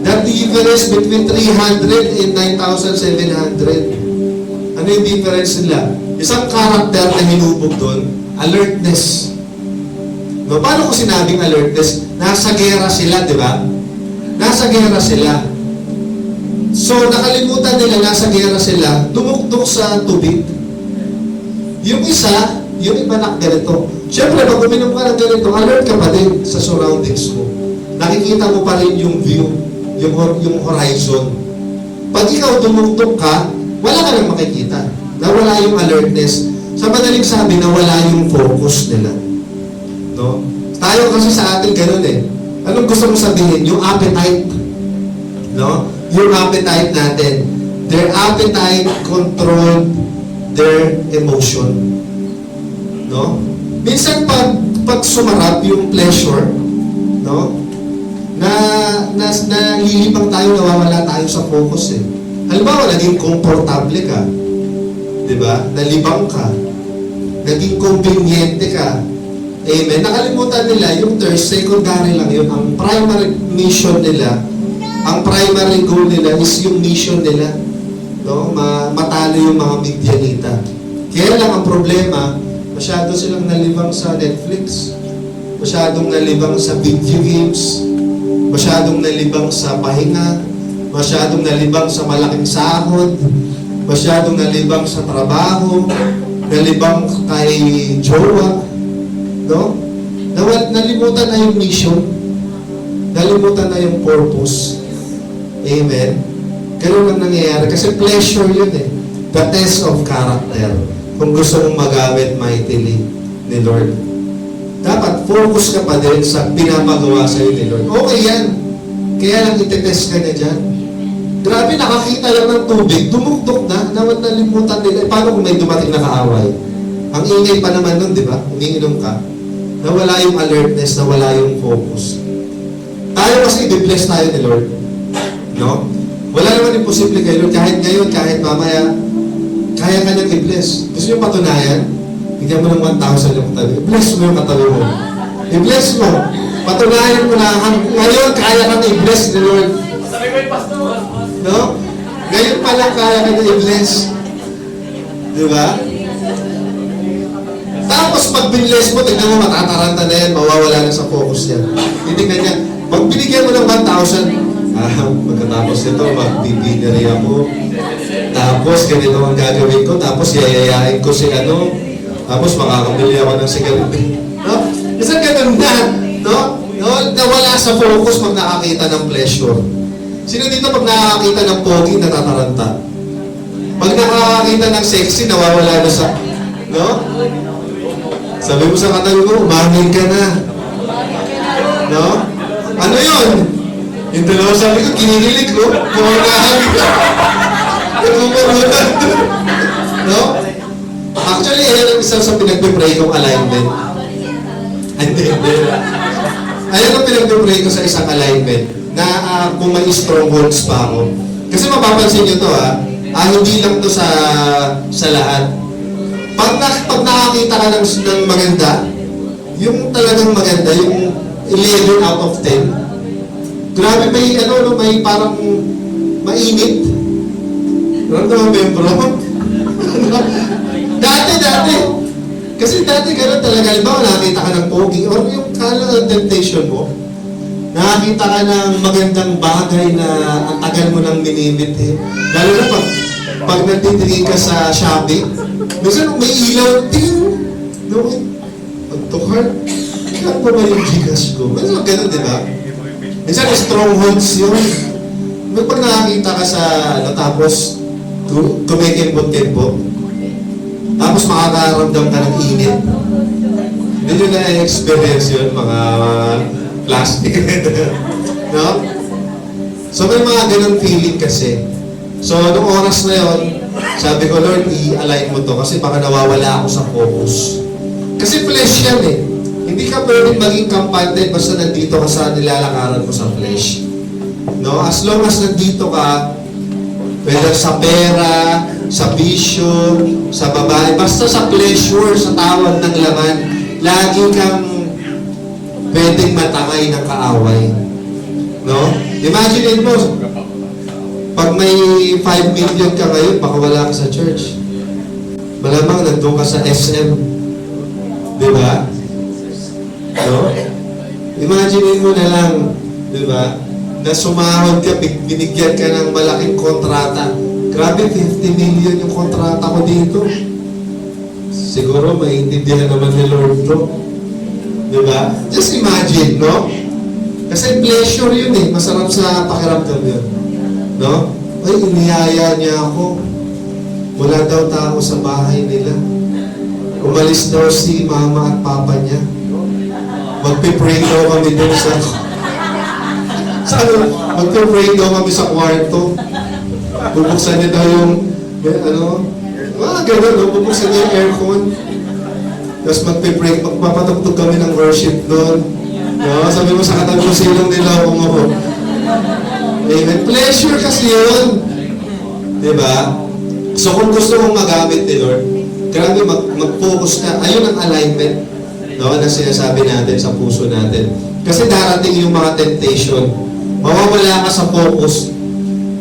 The difference between 300 and 9,700. Ano yung difference nila? Isang character na hinubog doon, alertness. No, paano ko sinabing alertness? Nasa gera sila, di ba? Nasa gera sila. So, nakalimutan nila, nasa gera sila, tumuktok sa tubig. Yung isa, yung iba na ganito. Siyempre, pag uminom ka ng ganito, alert ka pa din sa surroundings mo. Nakikita mo pa rin yung view, yung horizon. Pag ikaw tumuktok ka, wala ka nang makikita. Nawala yung alertness. Sa madaling sabi, nawala yung focus nila. No? Tayo kasi sa atin ganun eh. Anong gusto mo sabihin? Yung appetite. No? Yung appetite natin. Their appetite controlled their emotion. No? Minsan pag sumarap yung pleasure, no? Nalilibang tayo, nawawala tayo sa focus eh. Halimbawa, naging komportable ka. Diba? Nalibang ka. Naging conveniente ka. Amen. Nakalimutan nila yung thirst, secondary lang yun. Ang primary mission nila, ang primary goal nila is yung mission nila. No? Matalo yung mga Midianita. Kaya lang ang problema, masyado silang nalibang sa Netflix. Masyadong nalibang sa video games. Masyadong nalibang sa pahinga. Masyadong nalibang sa malaking sahod. Masyadong nalibang sa trabaho. Nalibang kay jowa. No? Nalimutan na yung mission. Nalimutan na yung purpose. Amen? Ganun ang nangyayari. Kasi pleasure yun eh. The test of character. Kung gusto mong magamit mightily ni Lord. Dapat focus ka pa din sa pinapagawa sa'yo ni Lord. Okay yan. Kaya lang itetest ka na dyan. Grabe, nakakita lang ng tubig. Dumugtok na. Nalimutan nila. Paano kung may dumating na kaaway? Ang ingay pa naman nun, di ba? Umiinom ka. Nawala yung alertness, nawala yung focus. Tayo kasi i-bless tayo ni Lord. No? Wala naman imposible kay Lord. Kahit ngayon, kahit mamaya, kaya ka niyang i-bless. Gusto niyo patunayan? Bigyan mo ng 1,000 yung katabi. I-bless mo yung katabi mo. I-bless mo. Patunayan mo na, ngayon, kaya ka na i-bless ni Lord. No? Ngayon pa lang kaya ka na i-bless. Di ba? Tapos pag binless mo, tignan mo, matataranta na yan, mawawala na sa focus yan. Titignan niya, pag binigyan mo ng 1,000, pagkatapos nito, magbibinary ako. Tapos, ganito ang gagawin ko. Tapos, yayayain ko si ano. Tapos, makakabili ako ng sigarilyo. No? Isang ganun na. No? Nawala sa focus pag nakakita ng pleasure. Sino dito pag nakakita ng pogi, natataranta? Pag nakakita nakakita ng sexy, nawawala na sa, no? Sabi mo sa katabi mo, umangin ka na. No? Ano yun? Yung dalawa sabi ko, kinikilig ko. Kumanahan ka. Kumamarutan. No? Actually, yan ang isa sa pinagpipray kong alignment. Hindi. Ayan ang pinagpipray ko sa isang alignment na kung may strongholds pa ako. Kasi mapapansin nyo to hindi lang to sa lahat. Pag nakakita ka ng maganda, yung talagang maganda, yung 11 out of 10, grabe may parang mainit. Ano ba yung bro? Dati. Kasi dati gano'n talaga, halimbawa nakakita ka ng pogi, or yung kala ng temptation mo, nakakita ka ng magandang bagay na ang tagal mo nang minimit eh. Lalo na pag nagtitingin ka sa Shopee, minsan may ilaw, ting! No? Pag-tukar, kailan pa ba yung Gcash ko? Minsan gano'n, di ba? Minsan strongholds yun. Pag nakakita ka sa, tapos kumikimbot-kimbot, tapos makakaramdam ka ng init. Hindi nyo na-experience yun, mga plastic. No? So may mga ganun feeling kasi. So noong oras na yun, sabi ko, Lord, i-align mo to kasi baka nawawala ako sa focus. Kasi flesh yan eh. Hindi ka pwedeng maging kampante basta nandito ka sa nilalakaran mo sa flesh. No? As long as nandito ka, whether sa pera, sa bisyo, sa babae, basta sa pleasure, sa tawag ng laman, lagi kang pwedeng matangay ng kaaway. No? Imagine mo, pag may 5 million ka ngayon, baka wala ka sa church. Malamang nandun ka sa SM. Di ba? No? Imagine mo na lang, di ba? Na sumahod ka, binigyan ka ng malaking kontrata. Grabe, 50 million yung kontrata ko dito. Siguro, maintindihan naman ni Lord to. Diba? Just imagine, no? Kasi pleasure yun eh. Masarap sa pakiramdam yun. No? Ay, iniyaya niya ako. Wala daw tao sa bahay nila. Umalis daw si mama at papa niya. Magpipray daw kami doon sa... Magpipray daw kami sa kwarto. Bubuksan niya daw yung, gano'n, no? Bubuksan niya yung aircon. Tapos magpapatugtog kami ng worship doon. No? Sabi mo sa katabi ko, silong nila kung ako. Amen. Pleasure kasi yun. Diba? So kung gusto mong magamit ni Lord, grabe mag-focus ka. Ayun ang alignment, no? Na sinasabi natin sa puso natin. Kasi darating yung mga temptation. Mawawala ka sa focus.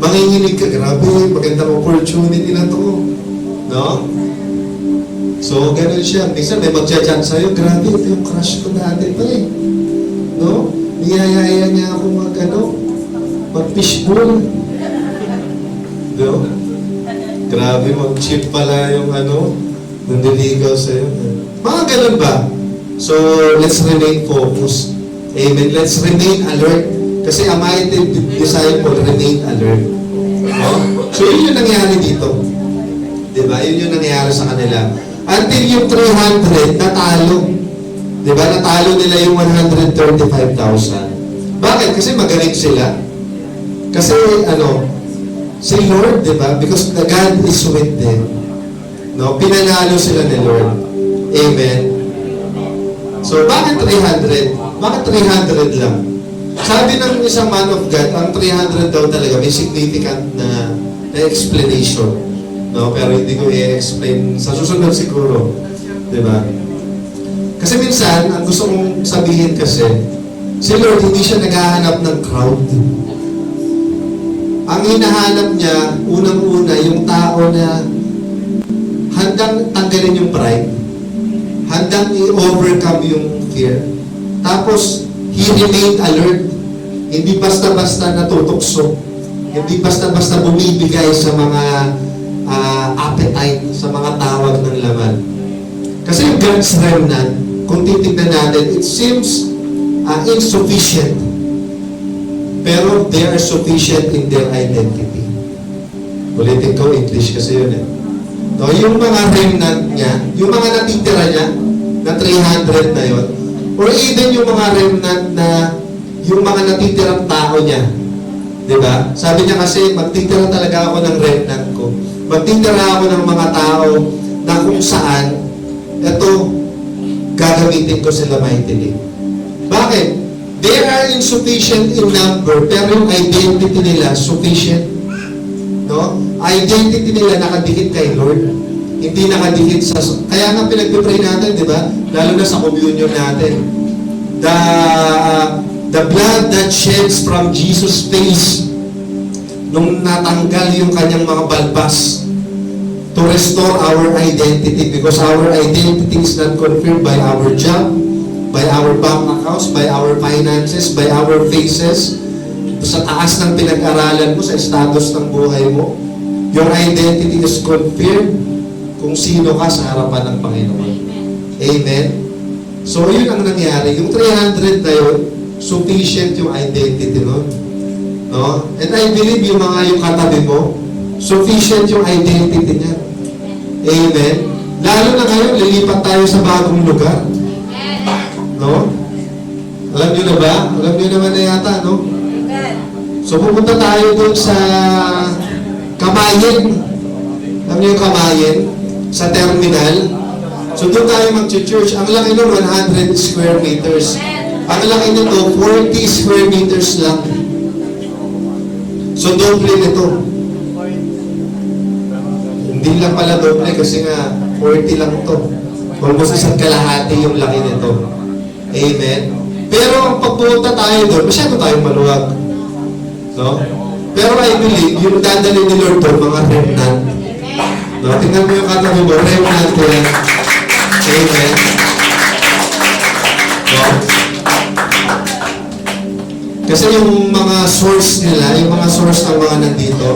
Manginginig ka, grabe, magandang opportunity na to. No? So, ganun siya. Minsan may magja-chat sa'yo, grabe, ito yung crush ko dati pa eh. No? Niyayaya niya ako mag-fishbowl. No? Grabe, mag-chip pala yung nandiligaw sa'yo. Mga ganun ba? So, let's remain focused. Amen. Let's remain alert. Kasi a mighty disciple remain alert. No? So, yun yung nangyari dito. Diba? Yun yung nangyari sa kanila. Until yung 300, natalo. Diba? Natalo nila yung 135,000. Bakit? Kasi magaling sila. Kasi, si Lord, diba? Because the God is with them. No? Pinanalo sila ni Lord. Amen. So, bakit 300? Bakit 300 lang? Sabi ng isang man of God, ang 300 daw talaga may significant na explanation. No? Pero hindi ko i-explain. Sa susunod siguro. Diba? Kasi minsan, ang gusto kong sabihin kasi, si Lord hindi siya naghahanap ng crowd. Ang hinahanap niya, unang-una, yung tao na handang tanggalin yung pride, handang i-overcome yung fear. Tapos, he remained alert. Hindi basta-basta natutokso. Hindi basta-basta bumibigay sa mga appetite, sa mga tawag ng laman. Kasi yung God's remnant, kung titignan natin, it seems insufficient. Pero they are sufficient in their identity. Ulitin ko, English kasi yun eh. No, yung mga remnant niya, yung mga natitira niya, na 300 na yon, or even yung mga remnant na yung mga natitirang tao niya. Diba? Sabi niya kasi, magtitira talaga ako ng remnant ko. Magtitira ako ng mga tao na kung saan, ito, gagamitin ko sila mightily. Bakit? They are insufficient in number, pero yung identity nila sufficient. No? Identity nila nakadikit kay Lord. Hindi nakadikit sa... Kaya nga pinagpipray natin, di ba? Lalo na sa communion natin. The blood that sheds from Jesus' face nung natanggal yung kanyang mga balbas to restore our identity, because our identity is not confirmed by our job, by our bank accounts, by our finances, by our faces, sa taas ng pinag-aralan mo, sa status ng buhay mo. Your identity is confirmed kung sino ka sa harapan ng Panginoon. Amen? So, yun ang nangyari. Yung 300 na yun, sufficient yung identity nun. No? And I believe yung katabi mo, sufficient yung identity niya. Amen? Lalo na ngayon, lilipat tayo sa bagong lugar. No? Alam niyo na ba? Alam niyo naman na yata, no? So, pupunta tayo dun sa Kamayin. Alam niyo yung Kamayin? Sa terminal. So, doon tayo mag-church. Ang laki nun, 100 square meters. Ang laki nito, 40 square meters lang. So, doble nito. Hindi lang pala doble kasi nga 40 lang to. Almost isang kalahati yung laki nito. Amen? Pero ang pagpunta tayo doon, masyado tayong maluwag. No? Pero I believe, yung dadali ni Lord doon, mga remnant. No? Tingnan mo yung katabi mo, remnant ko yan. Amen? No? Kasi yung mga source nila, yung mga source ng mga nandito,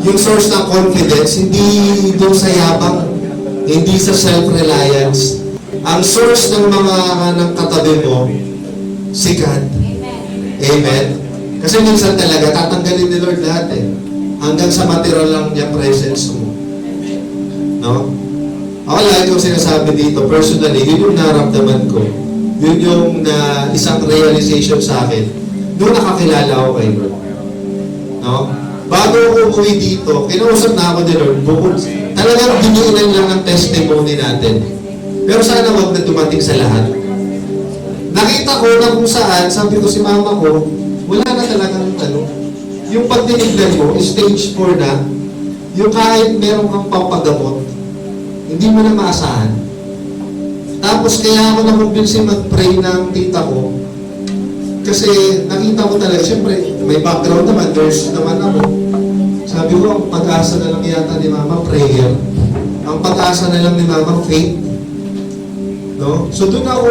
yung source ng confidence, hindi doon sa yabang, hindi sa self-reliance. Ang source ng mga ng katabi mo, si God. Amen? Kasi minsan talaga, tatanggalin ni Lord lahat eh. Hanggang sa material lang niya presence mo. No? Ako lagi kong sinasabi dito, personally, yun yung naramdaman ko. Yun yung isang realization sa akin. Doon nakakilala ako kay Lord. No? Bago ako umuwi dito, kinausap na ako ni Lord, bukod, talagang biniinan lang ng testimony natin. Pero sana wag na dumating sa lahat. Nakita ko na kung saan, sabi ko si mama ko, wala na talagang yung pagtinignan mo, stage 4 na, yung kahit meron kang pampagamot, hindi mo na maasahan. Tapos kaya ako nakumbinsi mag-pray ng tita ko, kasi nakita ko talaga, siyempre, may background naman, nurse naman ako. Sabi ko, ang pag-asa na lang yata ni mama, prayer. Ang pag-asa na lang ni mama, faith. No? So doon ako,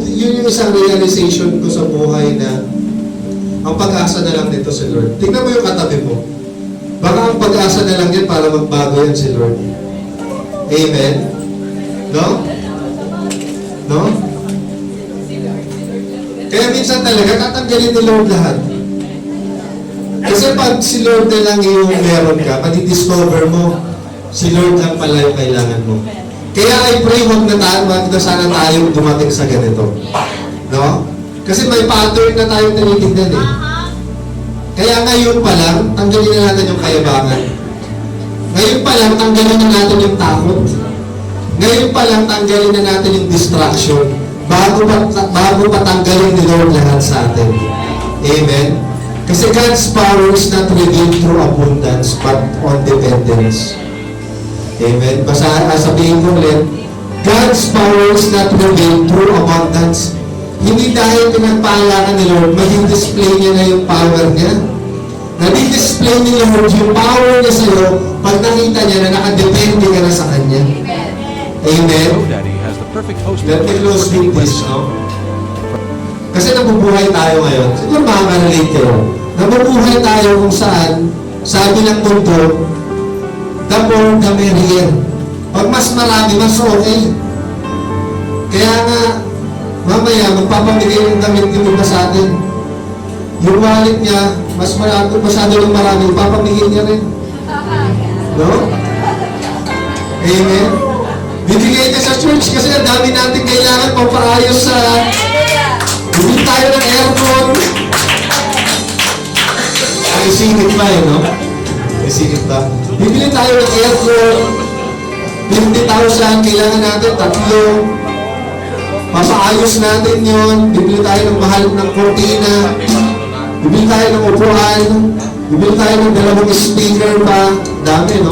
yun yung isang realization ko sa buhay na ang pag-asa na lang nito si Lord. Tingnan mo yung katabi mo. Baka ang pag-asa na lang yan para magbago yan si Lord. Amen? No? No? Kaya minsan talaga, tatanggalin ni Lord lahat. Kasi pag si Lord na lang yung meron ka, madidiscover mo, si Lord lang pala yung kailangan mo. Kaya I pray, wag na sana tayo dumating sa ganito. No? Kasi may pattern na tayo tinitignan eh. Kaya ngayon pa lang, tanggalin na natin yung kayabangan. Ngayon pa lang, tanggalin na natin yung takot. Ngayon pa lang, tanggalin na natin yung distraction. Bago pa tanggalin ni Lord lahat sa atin. Amen? Kasi God's power is not revealed through abundance, but on dependence. Amen? Sabihin ko ulit, God's power is not revealed through abundance. Hindi dahil pinagpahalaan ni Lord, mag-display niya na yung power niya. Nadi-display ni Lord yung power niya sa iyo pag nakita niya na nakadepende ka na sa Kanya. Amen? Let me close with this, no? Kasi nabubuhay tayo ngayon. Siguro makaka-relate kayo. Nabubuhay tayo kung saan, sabi ng mundo, the more the merrier. Pag mas marami, mas okay. Kaya nga, mamaya, magpapamigay ng damit yung iba sa atin. Yung wallet niya, masyado ng marami, magpapamigay niya rin. No? Amen? Bibigay ka sa church kasi ang dami natin kailangan pampaayos sa... Bibili tayo ng aircon. Ay, singit pa no? Ay, singit pa. Bibili tayo ng aircon. 50,000, kailangan natin 3. Papaayos natin yon. Bibili tayo ng mahal ng kortina. Bibili tayo ng upuan. Bibili tayo ng 2 speaker pa. Dami, no?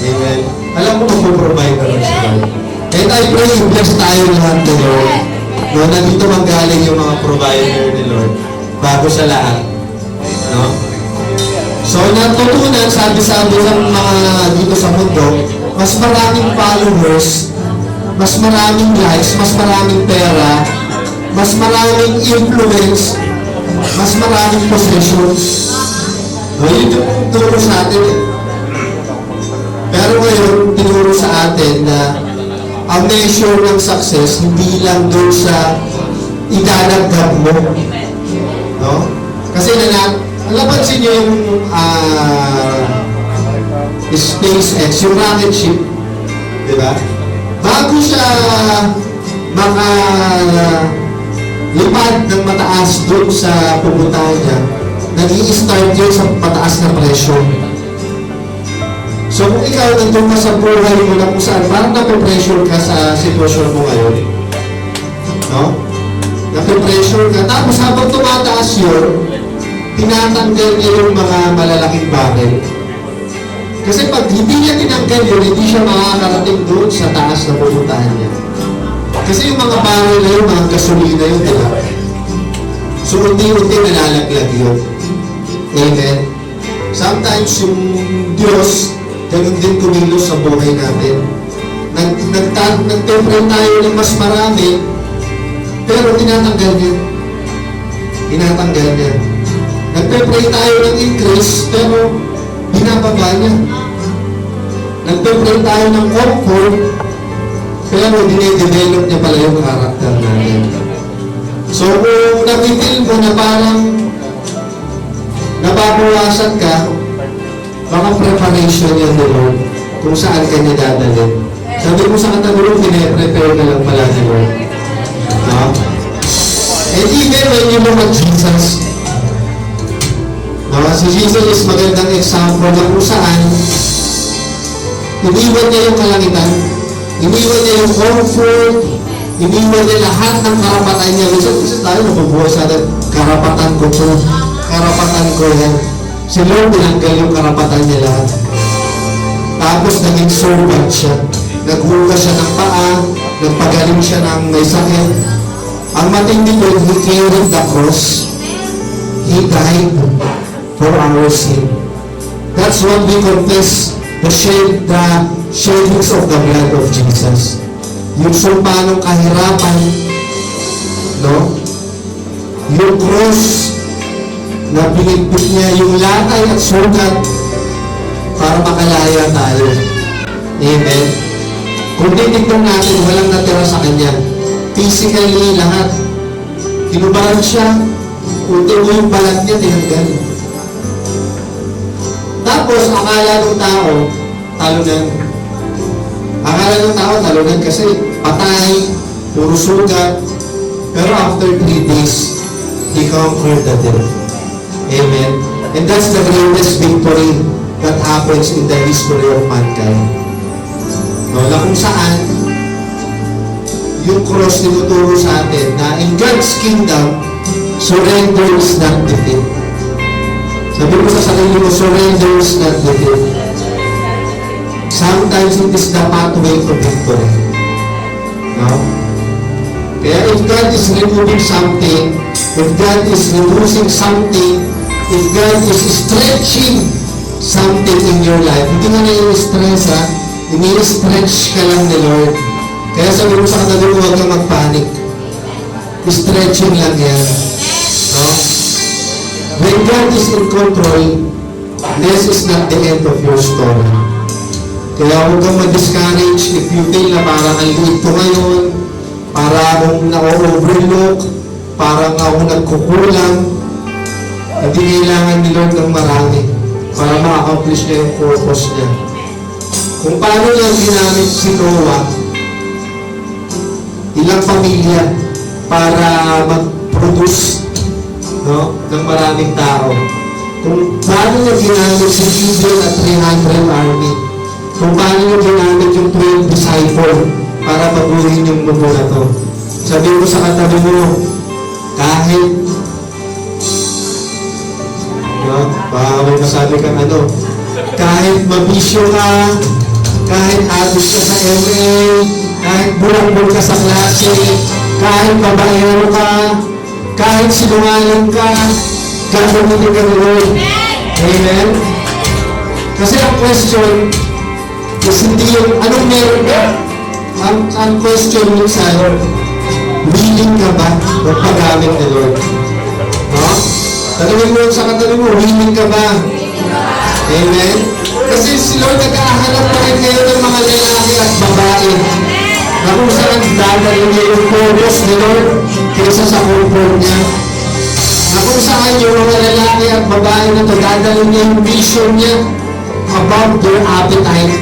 Amen. Alam mo, mag-provide na rin si God. Kaya tayo pray, bless tayo lahat ni Lord. No, nandito manggaling yung mga provider ni Lord. Bago sa lahat. No? So, natutunan, sabi-sabi ng mga dito sa mundo, mas maraming followers, mas maraming likes, mas maraming pera, mas maraming influence, mas maraming possessions. No, yun yung turo sa atin eh. Pero ngayon, tinuro sa atin na ang measure ng success, hindi lang doon sa idadagdag mo. No? Kasi napansin nyo yung SpaceX, yung rocket ship, di ba? Bago siya lipad ng mataas doon sa pupuntahan niya, nag-i-start yun sa mataas na presyo. So kung ikaw nandun ka sa buhay mo na kung saan, parang nape-pressure ka sa sitwasyon mo ngayon. No? Nape-pressure ka. Tapos habang tumataas yun, tinatanggal niya yung mga malalaking bagay. Kasi pag hindi niya tinanggal yun, hindi siya makakarating doon sa taas na pupuntahan niya. Kasi yung mga bagay na yun, mga gasolina yun, diba? So unti-unti nalalaglag yun. Amen? Sometimes yung Diyos, ganun din kumilos sa buhay natin. Nagtemple tayo ng mas marami, pero tinatanggal niya. Tinatanggal niya. Nagpe-pray tayo ng increase, pero binababa niya. Nagpe-pray tayo ng comfort, pero dine-develop niya pala yung character natin. So, kung napitil mo na parang nababawasan ka, baka preparation yan ni Lord kung saan ka niya dadalhin. Sabi mo sa katagulong, pine-prepare ka lang pala ni Lord. No? And even when you look at Jesus, si Jesus is magandang example na kung saan iniwan niya yung kalangitan, iniwan niya yung comfort, iniwan niya lahat ng karapatan niya. Kasi tayo nabubuhay sa atin, karapatan ko to, karapatan ko yan. Si Lord tinanggal yung karapatan niya lahat. Tapos naging servant siya. Naghugas siya ng paa, nagpagaling siya ng may sakit. Ang matindi ko, He carried the cross. He died for our sin. That's what we confess, the sheddings of the blood of Jesus. Yung sumpa ng kahirapan, no? Yung cross, na pinigpit niya yung latay at sugat para makalaya tayo. Amen? Kung titignan natin, walang natira sa Kanya. Physically, lahat. Tinubaran siya, unti mo yung balat niya, tinanggal. Tapos, akala ng tao, talunan. Akala ng tao, talunan kasi patay, puro sugat. Pero after 3 days, He conquered the death. Amen. And that's the greatest victory that happens in the history of mankind. No, na kung saan, yung cross tinuturo sa atin na in God's kingdom, surrender is not defeat. Sabi mo sa sarili mo, surrender is not defeat. Sometimes it is the pathway to victory. No? Kaya if God is removing something, if God is removing something, if God is stretching something in your life, hindi mo na i-stress ha, ini-stretch ka lang ni Lord. Kaya sabi mo sa katabi mo, huwag kang magpanik. Stretching lang yan. No? When God is in control, this is not the end of your story. Kaya huwag kang mag-discourage if you feel na parang ang liit ko ngayon, parang akong na-overlook, parang akong nagkukulang. Hindi kailangan ni Lord ng marami para ma-accomplish niya yung purpose niya. Kung paano niya ginamit si Noah, ilang pamilya, para mag-produce, no, ng maraming tao. Kung paano niya ginamit si Gideon at 300 army. Kung paano niya ginamit yung 12 disciple para paguhin yung mundo na to. Sabihin ko sa katabi mo, kahit, no, baka may masabi kang ano, kahit mabisyo ka, kahit addict ka sa MA, kahit bulang-bul ka sa klase, kahit babaero ka, kahit sinungaling ka, gagawin ka ni Lord. Amen? Kasi ang question is hindi yung anong meron ka. Ang question minsan, willing ka ba magpagamit ni Lord? No? Tanungin mo sa katabi mo, willing ka ba? Amen? Kasi si Lord nag-aahanap pa rin kayo ng mga lalaki at babae na kung saan dadalhin niya yung purpose ni Lord kaysa sa comfort niya. Na kung saan yung mga lalaki at babae na ito dadalhin niya yung vision niya above their appetite.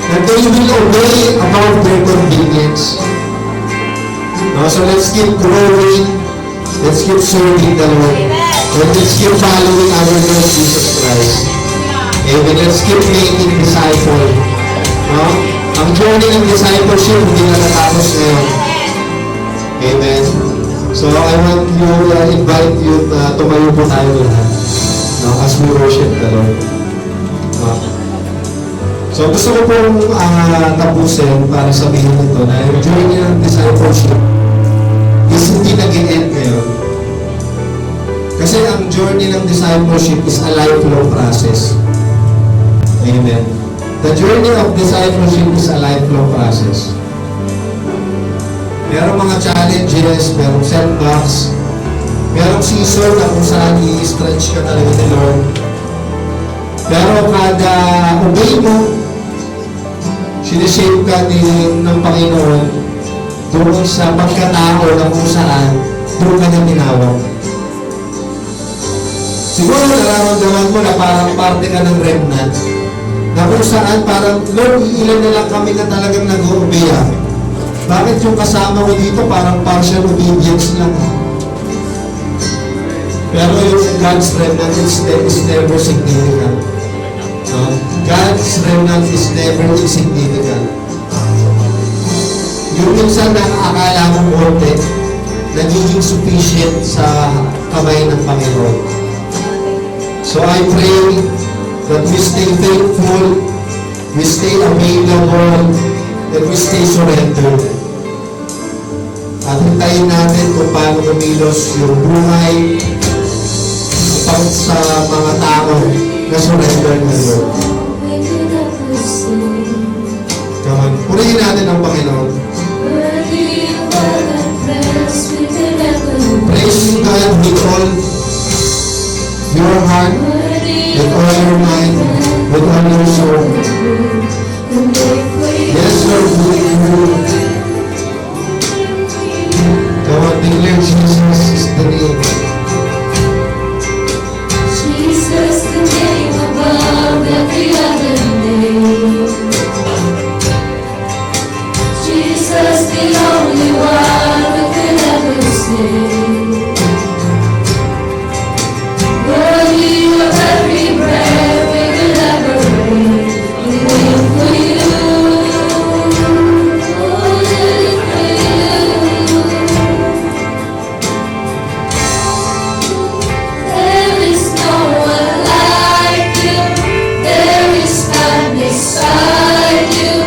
Na they will obey above their convenience. No, so let's keep growing. Let's keep serving the Lord. And let's keep following our Lord Jesus Christ. Amen. Let's keep making disciple. No? Ang journey ng discipleship hindi na natapos ngayon. Amen. So I want you, invite you na tumayo po tayo lahat. No? As we worship the Lord. No? So gusto ko pong tapusin para sabihin ito na yung journey ng discipleship is hindi nag-end ngayon. Kasi ang journey ng discipleship is a lifelong process. Amen. The journey of discipleship is a lifelong process. Merong mga challenges, merong setbacks, merong season na kung saan i-stretch ka talaga ni Lord. Pero kada obey mo, sinishape ka ng Panginoon doon sa pagkatao na kung saan doon ka niya tinawag. Siguro nararamdaman mo na parang parte ka ng remnant na kung saan parang, Lord, ilan na lang kami na talagang nag-o-obey. Bakit yung kasama ko dito parang partial obedience lang? Pero yung God's remnant is never significant. No? God's remnant is never insignificant. Yung minsan na akala mo konti, nagiging sufficient sa kamay ng Panginoon. So I pray that we stay faithful, we stay available, and we stay surrendered. At hintayin natin kung paano kumilos yung buhay sa mga tao na surrender na Lord. Come on, purihin natin ang Panginoon. Praise God with all your heart, with all your mind, with all your soul. Yes, Lord, come on, declare Jesus is the name. Jesus, the name above every other name. Jesus, the only one who could ever save. Worthy of every breath we could ever breathe. We live for you. Oh, live for you. There is no one like you. There is none beside you.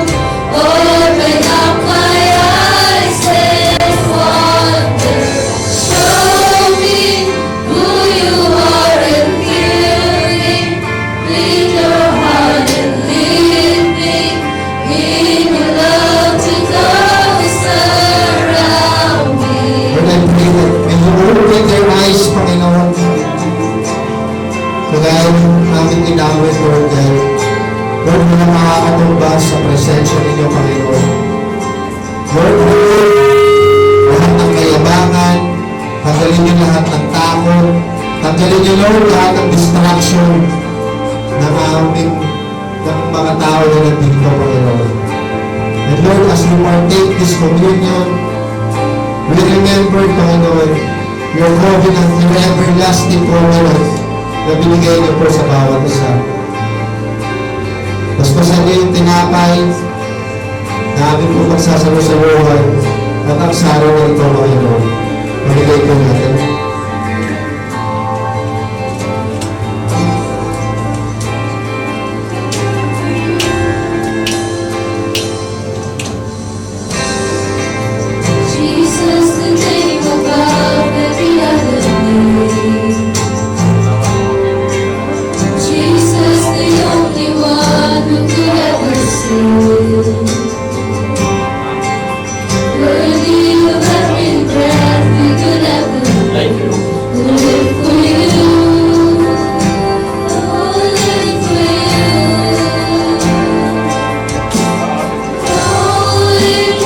Open up my eyes and wonder. Show me who you are and heal me. Lead your heart and lead me in your love to those around me. Lord, I pray that may you open their eyes, Panginoon. Kagaya ng aming inawit, Lord God. Lord, mga makakatumba sa presensya ninyo, Panginoon. Lord, lahat ng kayabangan, tanggalin niyo lahat ng takot, tanggalin niyo, Lord, lahat ng distraction ng aming ng mga tao na nandito, Panginoon. And Lord, as we partake this communion, we remember, Panginoon, your covenant, your everlasting covenant na binigay niyo po sa bawat isa. Basbasan niyo yung tinapay na amin po magsasalo-saluhan at ang saro na ito, Panginoon. Pagigay po natin. Jesus, the name above every other name. Jesus, the only one who could ever save. Worthy of every breath we could ever live for you. Oh, live for you. Holy,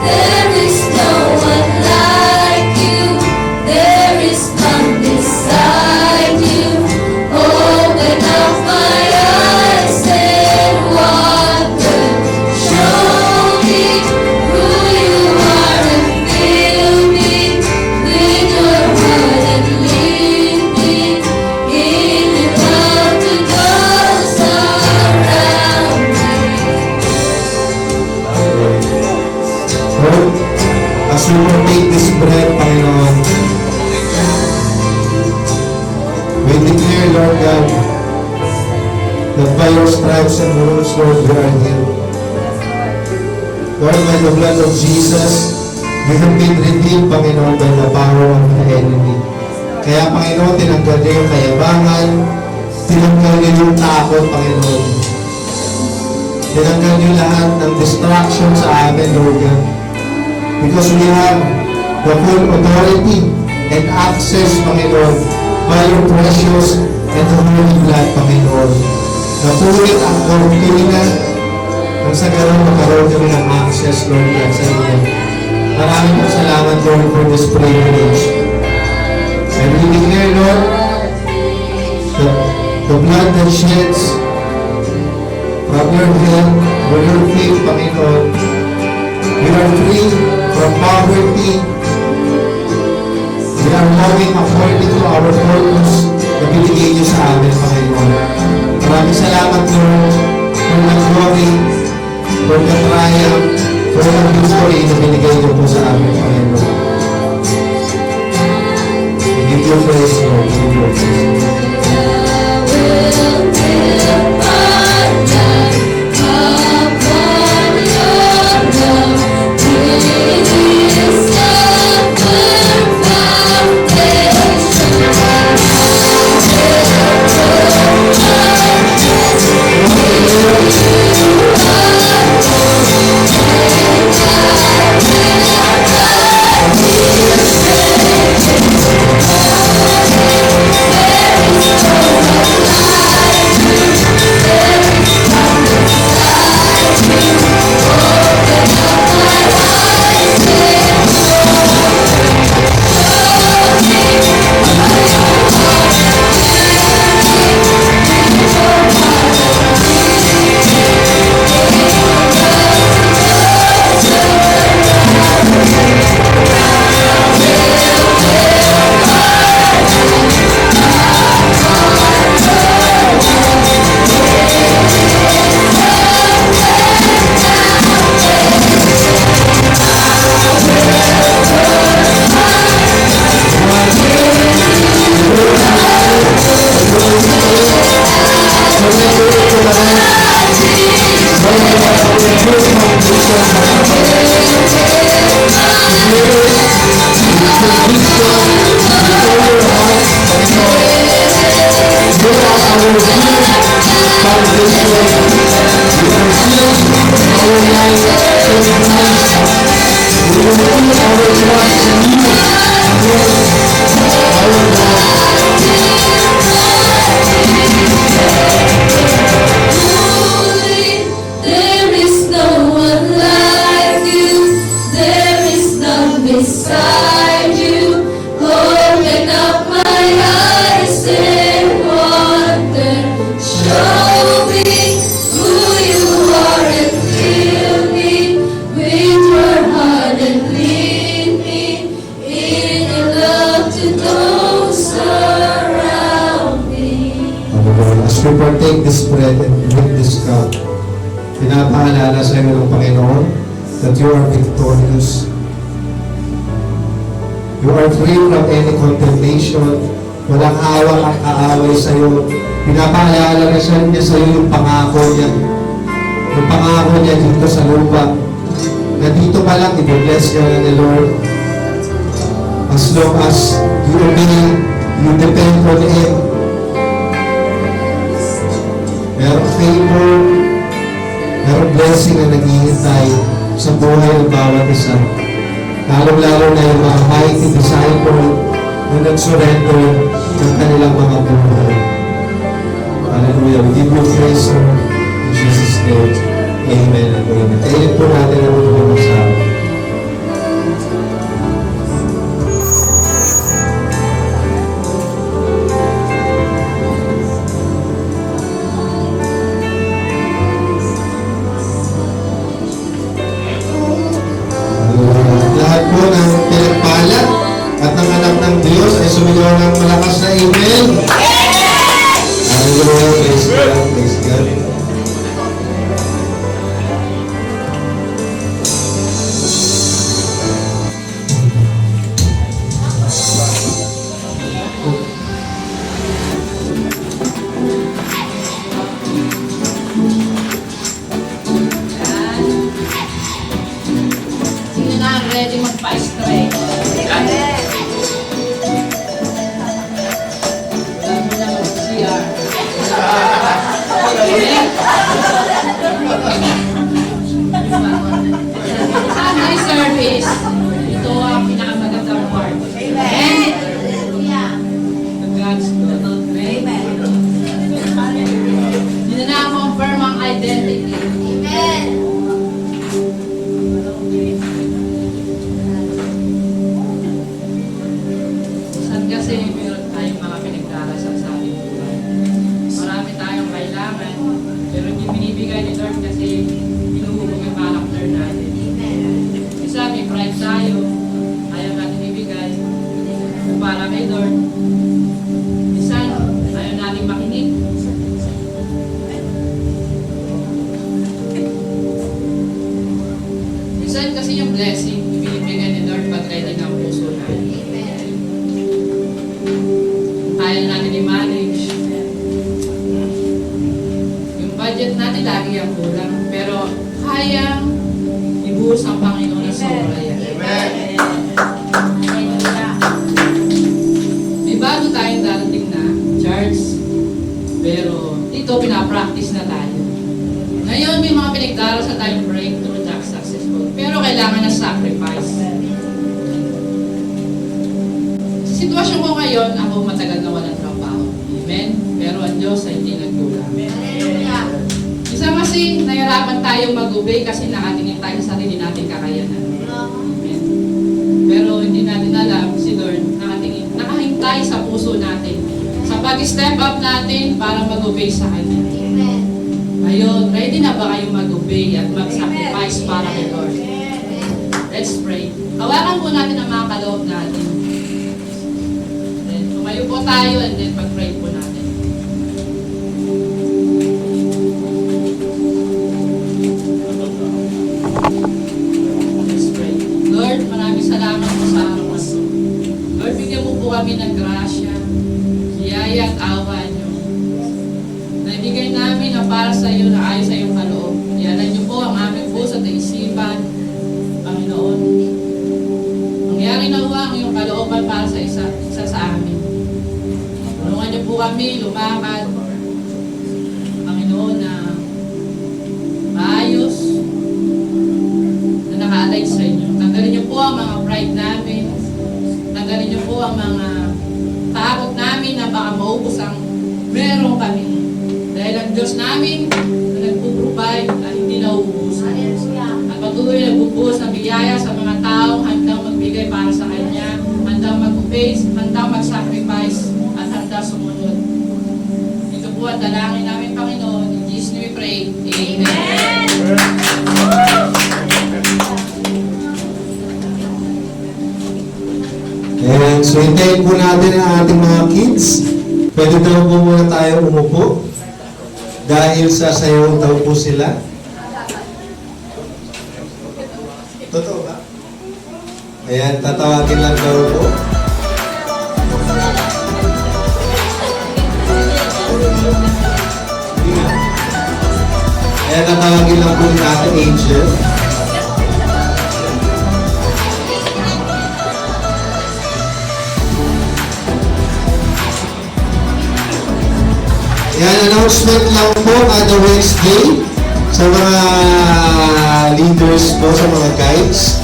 there is no one like you. There is none beside you. Open up my eyes and wonder. Show me who you are and fill me with your word and lead me in your love to those around me. Lord, as we partake this bread, Panginoon, we declare, Lord God, that by your stripes and wounds, Lord, we are healed. Lord, by the blood of Jesus, we have been redeemed, Panginoon, by the power of the enemy. Kaya, Panginoon, tinanggal niyo yung kayabangan, tinanggal niyo yung takot, Panginoon. Tinanggal niyo lahat ng distraction sa amin, Lord God. Because we have the full authority and access, Panginoon, by your precious and holy blood, Panginoon. Napulit ang kortina nang sa gano'n magkaroon kami ng access, Lord God, sa inyo. Maraming pong salamat, Lord, for this privilege. And we declare, Lord, the blood that sheds from your head, from your feet, Panginoon, we are free from poverty. We are moving according to our purpose na binigay niyo sa amin, Panginoon. Maraming salamat, Lord, for the glory, for the triumph, for the victory na binigay niyo po sa amin, Panginoon. We give you praise, Lord. We give you praise. pinapaalala sa iyo ng Panginoon that you are victorious. You are free from any condemnation. Walang awa ang kaaway sa iyo. Pinapaalala na niya sa iyo yung pangako niya. Yung pangako niya dito sa lupa. Na dito pa lang, i-bless ka na ni Lord. As long as you obey, you depend on Him. Merong favor, merong blessing na naghihintay sa buhay ng bawat isa. Lalong-lalo na yung mga mighty disciple na nag-surrender ng kanilang mga buhay. Hallelujah. We give you praise, Lord. In Jesus' name. Amen and amen. Kailin po natin ang mga masabi. Lahat po ng pinagpalat at ng anak ng Diyos ay sumigaw ng malakas na amen. Hallelujah. Praise God. Praise God. Sino na ang ready magpa-straight? Wala mo na mag-CR. Sunday service. Ito ang pinakamagandang part. Amen. The God's will. Amen. Hindi na na-confirm ang identity. Saan kasi meron tayong mga pinagdarasal sa ating buhay. Marami tayong kailangan, pero hindi binibigay ni Lord kasi binuhubog yung character natin. Isa, may pride tayo, ayaw natin ibigay. Para kay Lord. Isa, ayaw natin makinig. Minsan kasi yung blessing, ibinibigay ni Lord pag ready ng puso natin. Kaya natin i-manage. Yung budget natin lagi ang kulang, pero kayang ibuhos ang Panginoon na sobra yan. May bago tayong darating na church, pero ito pinapractice na tayo. Ngayon may mga pinagdaral sa tayong breakthrough at successful, pero kailangan ng sacrifice. Sa sitwasyon ko ngayon, ako matagal na walang trabaho. Amen? Pero ang Diyos ay hindi nagkulang. Isa kasi, nahirapan tayong mag-obey kasi nakatingin tayo sa sarili nating kakayanan. Amen? Pero hindi natin alam, si Lord, nakahintay sa puso natin. Sa pag-step up natin para mag-obey sa Kanya. Ngayon, ready na ba kayong mag-obey at mag-sacrifice para kay Lord? Let's pray. Hawakan po natin ang mga kaloob natin. Then, tumayo po tayo and then mag-pray po natin. Let's pray. Lord, maraming salamat po sa araw na ito. Lord, bigyan mo po kami ng grasya, biyaya at awa niyo. Naibigay namin na para sa iyo na ayon sa iyong kaloob. Iyalan niyo po ang aming puso at isipan, Panginoon. Mangyari na po ang iyong kalooban para sa isa sa amin. Tulungan niyo po kami lumakad, Panginoon, na maayos, na naka-align sa inyo. Tanggalin niyo po ang mga pride namin. Tanggalin niyo po ang mga takot namin na baka maubos ang meron kami. Dahil ang Diyos namin na nagpo-provide at hindi nauubusan. At patuloy nagbubuhos ng biyaya sa mga taong handang magbigay para sa Kanya, handang mag-obey, handang mag-sacrifice, at handang sumunod. Ito po ang dalangin namin, Panginoon. In Jesus' name we pray. Amen. And so, hintayin po natin ang ating mga kids. Pwede daw po muna tayo umupo. Dahil sa sayaw daw po sila. Totoo ba? Ayan, tatawagin lang daw po. Ayan, tatawagin lang po natin Angel. Yan, announcement lang po kada Wednesday sa mga leaders po, sa mga guides.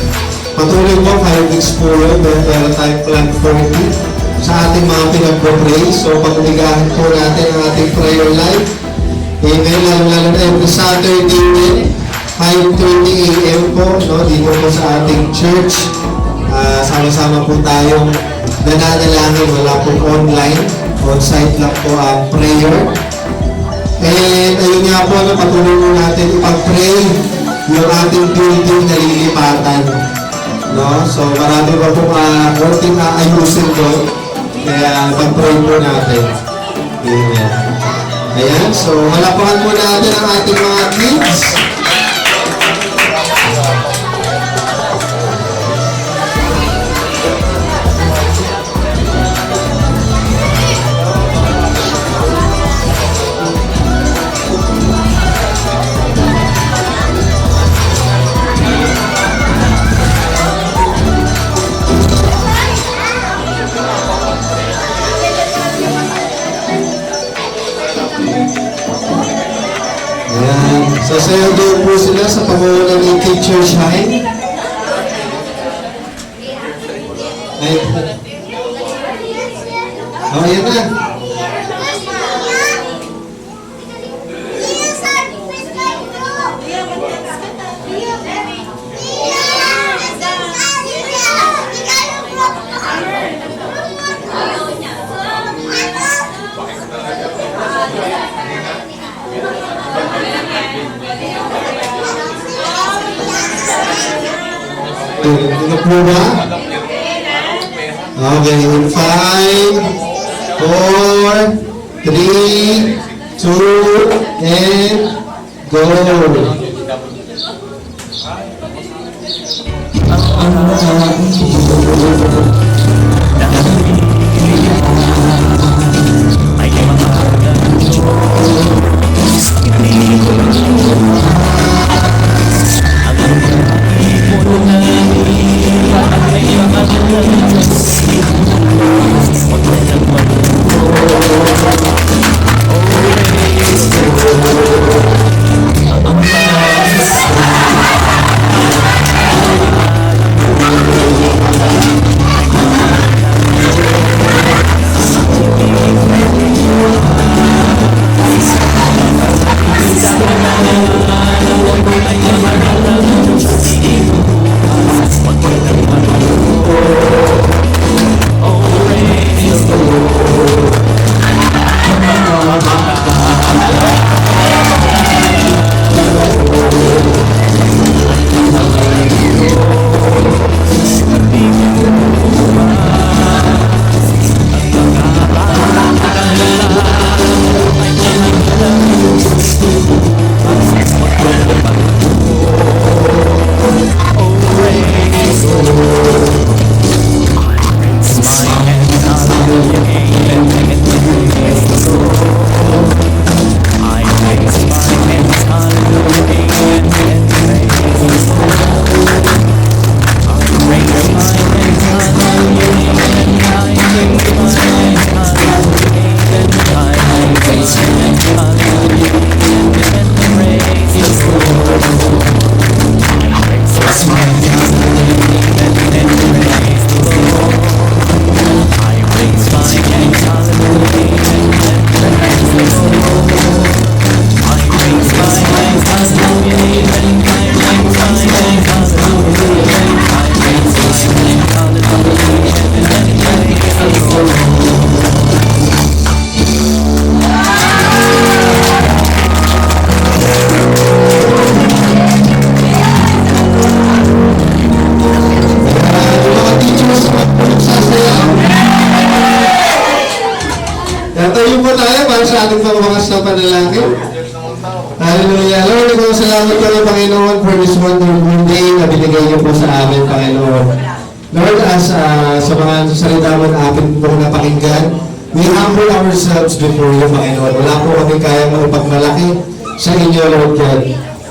Patuloy po, 5 weeks po yun, meron tayong plan 40 sa ating mga pinag-pray. So, pag-uligahan po natin ang ating prayer life. Amen, lalo na every Saturday din, 5:30 a.m. po, no, dito po sa ating church. Sama-sama po tayong nananalangin, wala pong online. On-site lang po ang prayer. And ayun nga po, no, patuloy mo natin ipag-pray yung ating building na lilipatan. No? So marami pa po konting aayusin doon. Kaya pag-pray po natin. Amen. Ayan, so malapakan po natin ang ating mga kids. Ayan. Sasayaw doon po sila sa pamumuno ni Teacher Shine. Ayun. Oh, ayan na. Ano po ba? Okay, in 5, 4, 3, 2, and go! Tatayo po tayo para sa ating pamakas na panalangin. Hallelujah. Lord, ikaw salamat kami, Panginoon, for this wonderful day na binigay niyo po sa amin, Panginoon. Lord, as sa mga salita mo na akin po napakinggan, we humble ourselves before you, Panginoon. Wala po kami kaya maipagmalaki sa inyo, Lord God.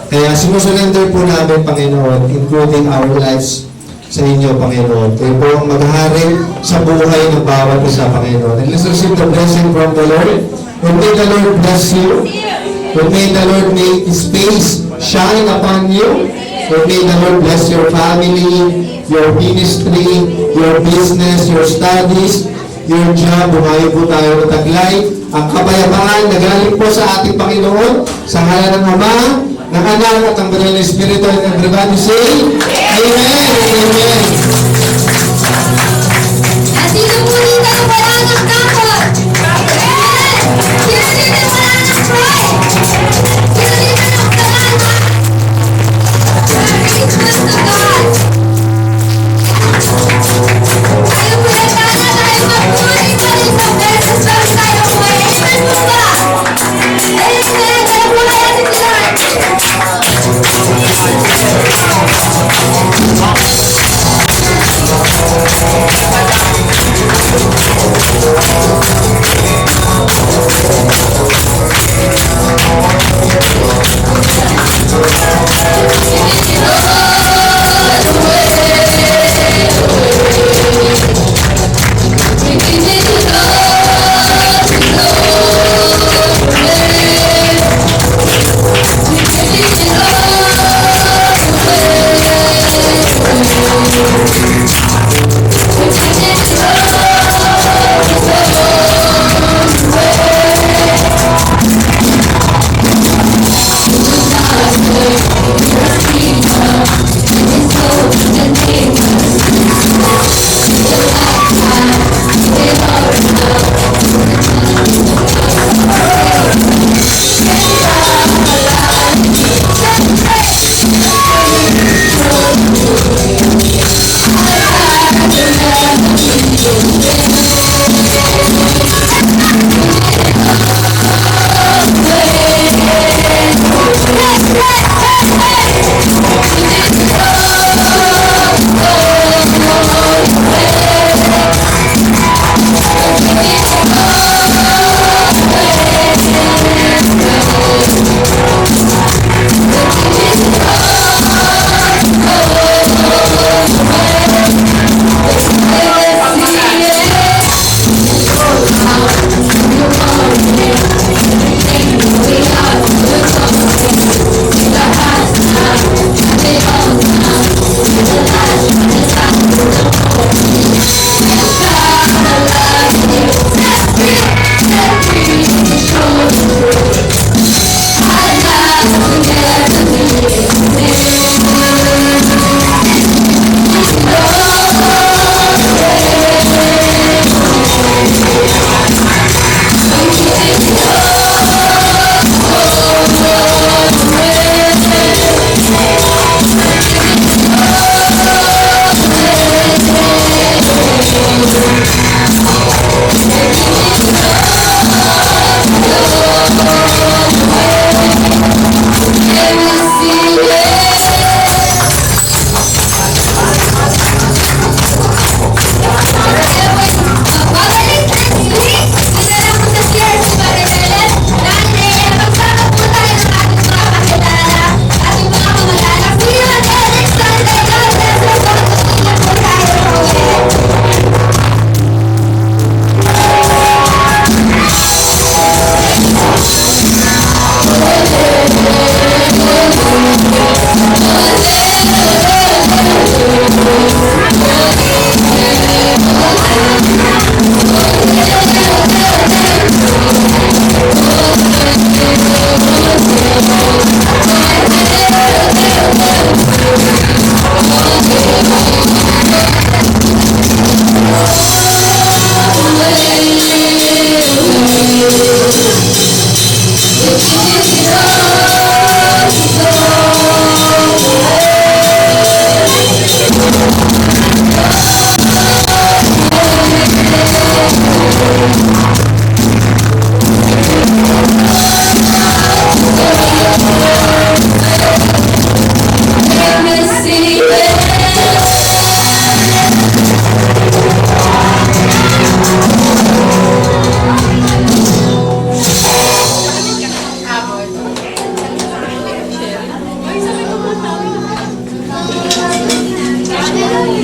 Kaya sinusurrender po namin, Panginoon, including our lives sa inyo, Panginoon. Kayo po ang maghari sa buhay ng bawat isa, Panginoon. And let's receive the blessing from the Lord. And may the Lord bless you. And may the Lord make His face shine upon you. And may the Lord bless your family, your ministry, your business, your studies, your job. Bumayo po tayo ng taglay. Ang kapayapaan na galing po sa ating Panginoon, sa ngalan ng Ama, ng Anak at ang Banal na Espiritu, and everybody say, Amen! Amen! At sino po dito na wala ng takot? Amen! Sino dito na wala ng pride? Sino dito na wala ng praise be to God? Tayo po na sana tayo magpuri pa rin sa beses bago tayo po. Amen po ba? Amen! Tayo po kaya si Lord.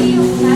Hallelujah.